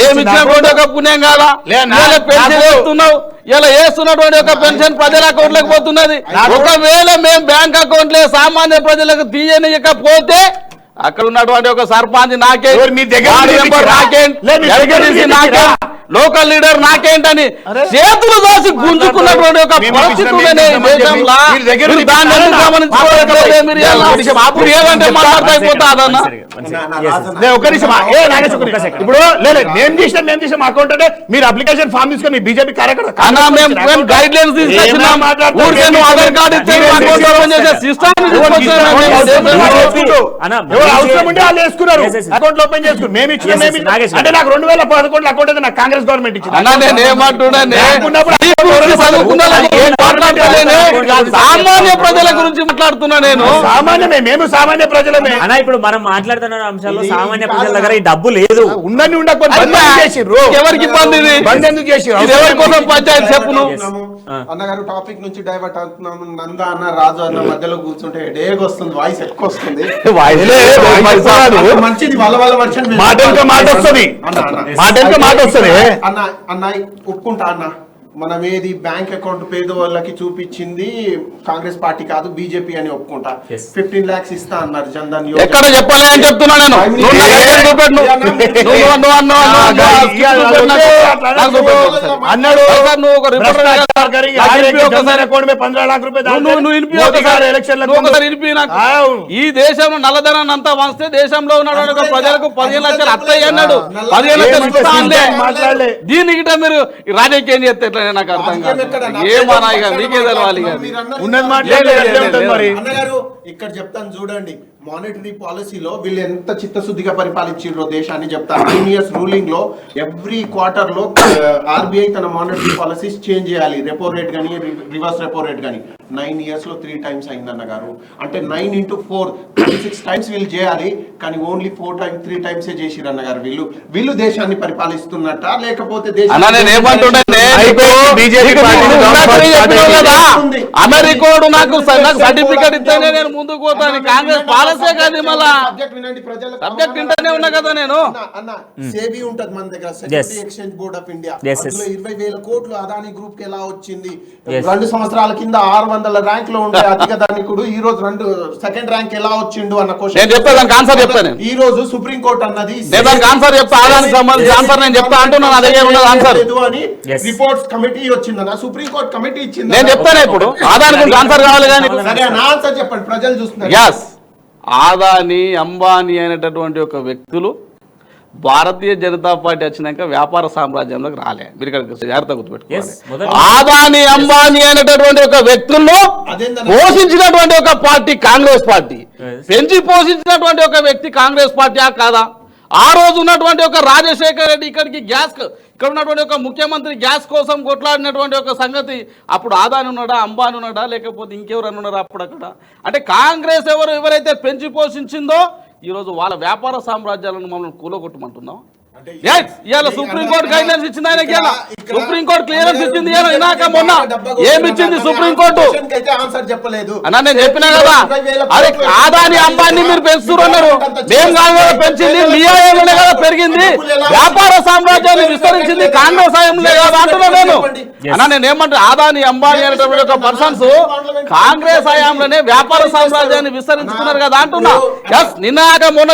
S2: మేము ఇచ్చినటువంటి ఒక పుణ్యం కాదా? ఇలా పెన్షన్ వేస్తున్నావు, ఇలా వేస్తున్నటువంటి ఒక పెన్షన్ ప్రజల అకౌంట్లకు పోతున్నది. ఒకవేళ మేము బ్యాంక్ అకౌంట్లే సామాన్య ప్రజలకు తీయనియకపోతే అక్కడ ఉన్నటువంటి ఒక సర్పంచ్ నాకే,
S5: మీ దగ్గర
S2: వార్డు మెంబర్ నాకేంటి, ఎంపీటీసీ నాకేంటి, లోకల్ లీడర్ నాకేంటని చేతులు దోసి గుంజుకున్నటువంటి ఒక పరిస్థితి ఉన్నది ఈ దేశంలో. మీరు దాన్ని ఎందుకు గమనించుకోవట్లేదే? మీరు అప్పుడు ఏమంటే మాట్లాడితే అయిపోతాదన్న.
S5: ఒక నిమిషం ఇప్పుడు లేదు మేము చేసిన మా అకౌంట్ అంటే మీరు అప్లికేషన్ ఫామ్ తీసుకొని బీజేపీ కార్యకర్త
S2: అన్నా, మేము గైడ్ లైన్స్ తీసుకొచ్చినాం. ఊరికే నువ్వు ఆధార్ కార్డు ఇచ్చే అకౌంట్ ఓపెన్ చేసే సిస్టమ్
S5: అవసరం ఉంటే వాళ్ళు వేసుకున్నారు అకౌంట్ ఓపెన్ చేసుకున్నారు మేము ఇచ్చిన అంటే నాకు 2011 అకౌంట్ అయితే నాకు కాంగ్రెస్ గవర్నమెంట్ ఇచ్చింది
S2: అన్నా, నేను ఏమంటున్నాను, సామాన్య ప్రజల గురించి మాట్లాడుతున్నా నేను.
S5: సామాన్యమే మేము సామాన్య ప్రజలమే
S1: అన్న ఇప్పుడు మనం మాట్లాడుతున్న అంశాల్లో సామాన్య ప్రజల దగ్గర ఈ డబ్బు లేదు
S5: ఉందని ఉండకపోతే బంద్ ఎందుకు చేసిర్రు
S2: ఎవరికి ఇబ్బంది ఇది?
S5: బంద్ ఎందుకు చేసిర్రు
S2: ఇది ఎవరి కోసం పంచాయతీ చెప్పును?
S4: అన్నగారు టాపిక్ నుంచి డైవర్ట్ అవుతున్నాము. నంద అన్న రాజు అన్న మధ్యలో కూర్చుంటే డేగ్ వస్తుంది, వాయిస్ ఎక్కువ వస్తుంది. మంచిది వాళ్ళ వాళ్ళ వర్షన్
S5: మాట ఇంకా మాట వస్తుంది మాట ఇంకా మాట వస్తుంది
S4: అన్న అన్న ఒప్పుకుంటా అన్న, మనం ఏది బ్యాంక్ అకౌంట్ పేదవాళ్ళకి చూపించింది కాంగ్రెస్ పార్టీ కాదు బీజేపీ అని ఒప్పుకుంటా. 15 lakhs ఇస్తా అన్నారు జన్ధన్ యోజన.
S2: ఎక్కడ చెప్పలే అని చెప్తున్నా నేను.
S5: అన్నాడు
S2: నువ్వు ఒక రిపోర్టర్ ఈ దేశంలో నల్లధనాన్ని అంతా వంచితే దేశంలో ఉన్న ప్రజలకు 15 లక్షలు అత్తయ్య అన్నాడు. 15 లక్షలు ఇస్తా అనలే. దీనికి గిట్ట మీరు రాజకీయం చేస్తే ఎట్లా నాకు అర్థం కాదు. ఏమన్నా ఇక మీకే తెలవాలి.
S5: ఉన్నది మాట్లాడలేదు మరి
S4: అన్నగారు ఇక్కడ చెప్తాను చూడండి, మానిటరీ పాలసీలో వీళ్ళు ఎంత చిత్తశుద్ధిగా పరిపాలించారో దేశాన్ని చెప్తారు. 9 years రూలింగ్ లో ఎవ్రీ క్వార్టర్ లో ఆర్బీఐ తన మానిటరీ పాలసీస్ చేంజ్ చేయాలి. రెపో రేట్ కానీ రివర్స్ రెపో రేట్ కానీ 9 years లో 3 times అయిందన్న గారు. అంటే 9 into 4 36 times వీళ్ళు చేయాలి, కానీ ఓన్లీ 3 times చేసిరు అన్న గారు. వీళ్ళు దేశాన్ని పరిపాలిస్తున్నట్ట లేకపోతే
S2: అమెరికోడు నాకు సర్టిఫికెట్ ఇస్తేనే నేను ముందుకు పోతాను. కాంగ్రెస్ పాలసీ కాదు మళ్ళా సబ్జెక్ట్ ఇంటనే ఉన్నా కదా నేను.
S4: సేబీ ఉంటది మన దగ్గర, security exchange board of India. 20,000 కోట్లు అదాని గ్రూప్ కి ఎలా వచ్చింది? 2 సంవత్సరాల కింద 600 ర్యాంక్ లో ఉండే అధిక ధనికుడు ఈ రోజు 2nd ర్యాంక్ ఎలా వచ్చిండు అన్న క్వశ్చన్
S2: నేను చెప్తా, దానికి ఆన్సర్ చెప్తాను.
S4: ఈ రోజు సుప్రీం కోర్టు అన్నది
S2: దానికి ఆన్సర్ చెప్తా. ఆదానికి సంబంధించి ఆన్సర్ నేను చెప్తా అంటున్నాను. అదే ఉన్నది ఆన్సర్
S4: అని రిపోర్ట్స్ కమిటీ వచ్చిందన్న, సుప్రీం కోర్టు కమిటీ ఇచ్చింది.
S2: నేను చెప్తాను ఇప్పుడు. ఆదాని గురించి ఆన్సర్ కావాలి కానీ
S4: నా ఆన్సర్ చెప్పండి, ప్రజలు చూస్తున్నారు.
S2: ఎస్, ఆదాని అంబానీ అయినటువంటి ఒక వ్యక్తులు భారతీయ జనతా పార్టీ వచ్చినాక వ్యాపార సామ్రాజ్యంలోకి రాలే. మీరు ఇక్కడ జాగ్రత్త గుర్తుపెట్టుకోవాలి. ఆదాని అంబానీ అయినటువంటి ఒక వ్యక్తులను పోషించినటువంటి ఒక పార్టీ కాంగ్రెస్ పార్టీ. పెంచి పోషించినటువంటి ఒక వ్యక్తి కాంగ్రెస్ పార్టీ కాదా? ఆ రోజు ఉన్నటువంటి ఒక రాజశేఖర్ రెడ్డి ఇక్కడికి ఇక్కడ ఉన్నటువంటి ఒక ముఖ్యమంత్రి గ్యాస్ కోసం కొట్లాడినటువంటి ఒక సంగతి అప్పుడు ఆదాని ఉన్నాడా, అంబానీ ఉన్నాడా, లేకపోతే ఇంకెవరన్నా ఉన్నారా అప్పుడు అక్కడ? అంటే కాంగ్రెస్ ఎవరైతే పెంచి పోషించిందో ఈరోజు వాళ్ళ వ్యాపార సామ్రాజ్యాలను మనం కూలగొట్టమంటున్నాం. ఇవాళ సుప్రీంకోర్టు గైడ్లైన్స్ ఇచ్చింది ఆయనకి. సుప్రీంకోర్టు క్లియరెన్స్ ఇచ్చింది ఇనాక మొన్న ఏమి ఇచ్చింది సుప్రీంకోర్టు
S4: ఆన్సర్ చెప్పలేదు
S2: అన్నా. నేను చెప్పినా కదా, అదే ఆదాని అంబానీ మీరు పెంచుతున్నారు, మేము కాదు కదా పెంచింది, మీ హయాంలోనే కదా పెరిగింది. వ్యాపార సామ్రాజ్యాన్ని విస్తరించింది కాంగ్రెస్ హయాంలో కదా అంటున్నా నేను. అన్నా నేను ఏమంటా, ఆదాని అంబానీ అనేటువంటి ఒక పర్సన్స్ కాంగ్రెస్ హయాంలోనే వ్యాపార సామ్రాజ్యాన్ని విస్తరించుకున్నారు కదా అంటున్నా. నిన్నాక మొన్న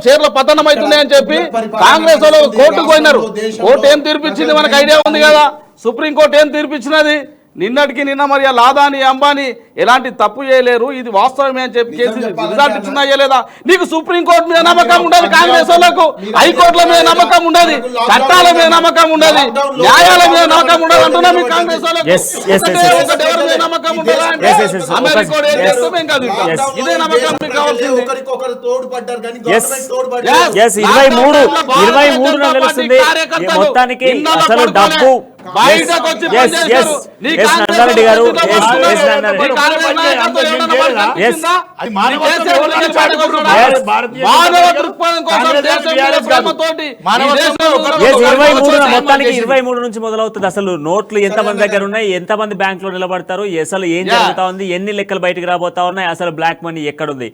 S2: షేర్ల పతనం అవుతున్నాయని చెప్పి కాంగ్రెస్ వాళ్ళు కోర్టుకు పోయినారు. కోర్టు ఏం తీర్పిచ్చింది మనకు ఐడియా ఉంది కదా. సుప్రీంకోర్టు ఏం తీర్పిచ్చినది? నిన్న మరి ఆదాని అంబానీ ఎలాంటి తప్పు చేయలేరు, ఇది వాస్తవమే అని చెప్పి కేసు రిజల్ట్ ఇచ్చినా చేయలేదా? నీకు సుప్రీంకోర్టు మీద నమ్మకం ఉండదు, కాంగ్రెస్ వాళ్ళకు హైకోర్టుల మీద నమ్మకం ఉండదు, చట్టాల మీద నమ్మకం ఉండదు, న్యాయాల మీద నమ్మకం ఉండదు అంటున్నా. మీ కాంగ్రెస్ వాళ్ళకు ఎవరి మీద నమ్మకం ఉండదా అంటే అమెరికా కాదు, ఇదే నమ్మకం మీకు కావాల్సింది.
S1: 23 తెలుస్తుంది మొత్తానికి అసలు డబ్బు.
S2: బయటకు వచ్చి
S1: నల్లారెడ్డి గారు మొత్తానికి 23 నుంచి మొదలవుతుంది. అసలు నోట్లు ఎంతమంది దగ్గర ఉన్నాయి, ఎంతమంది బ్యాంక్ లో నిలబడతారు, అసలు ఏం జరుగుతా ఉంది, ఎన్ని లెక్కలు బయటకు రాబోతా ఉన్నాయి, అసలు బ్లాక్ మనీ ఎక్కడుంది,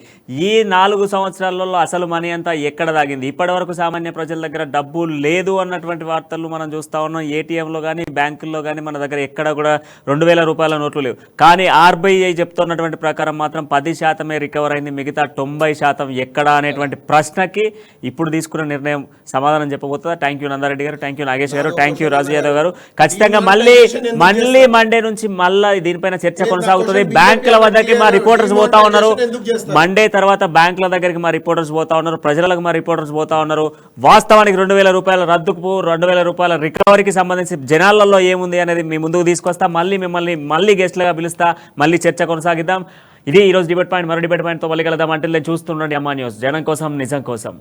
S1: ఈ 4 సంవత్సరాలలో అసలు మనీ అంతా ఎక్కడ దాగింది, ఇప్పటి వరకు సామాన్య ప్రజల దగ్గర డబ్బు లేదు అన్నటువంటి వార్తలు మనం చూస్తా ఉన్నాం. ఏటీఎంలో కానీ బ్యాంకుల్లో కానీ మన దగ్గర ఎక్కడ కూడా 2000 రూపాయల నోట్లు లేవు. కానీ ఆర్బీఐ చెప్తున్నటువంటి ప్రకారం మాత్రం 10% రికవర్ అయింది, మిగతా 90% ఎక్కడా అనేటువంటి ప్రశ్నకి ఇప్పుడు తీసుకున్న నిర్ణయం సమాధానం చెప్పబోతుందా? థ్యాంక్ యూ నందారెడ్డి గారు, థ్యాంక్ యూ నాగేష్ గారు, థ్యాంక్ యూ రాజు యాదవ్ గారు. ఖచ్చితంగా మళ్ళీ మండే నుంచి మళ్ళీ దీనిపైన చర్చ కొనసాగుతుంది. బ్యాంకుల వద్దకి మా రిపోర్టర్స్ పోతా ఉన్నారు, మండే తర్వాత బ్యాంకుల దగ్గరికి మా రిపోర్టర్స్ పోతా ఉన్నారు, ప్రజలకు మా రిపోర్టర్స్ పోతా ఉన్నారు. వాస్తవానికి 2000 రూపాయల రద్దుకు 2000 రూపాయల రికవరీకి సంబంధించి జనాలలో ఏముంది అనేది మీ ముందుకు తీసుకొస్తా. మళ్ళీ గెస్ట్లుగా పిలుస్తా, మళ్ళీ చర్చ కొనసాగిద్దాం. ఇది ఈరోజు డిబేట్ పాయింట్. మరో డిబేట్ పాయింట్తో మళ్ళీ కలుద్దాం. అంటే చూస్తుండండి అమ్మా న్యూస్, జనం కోసం నిజం కోసం.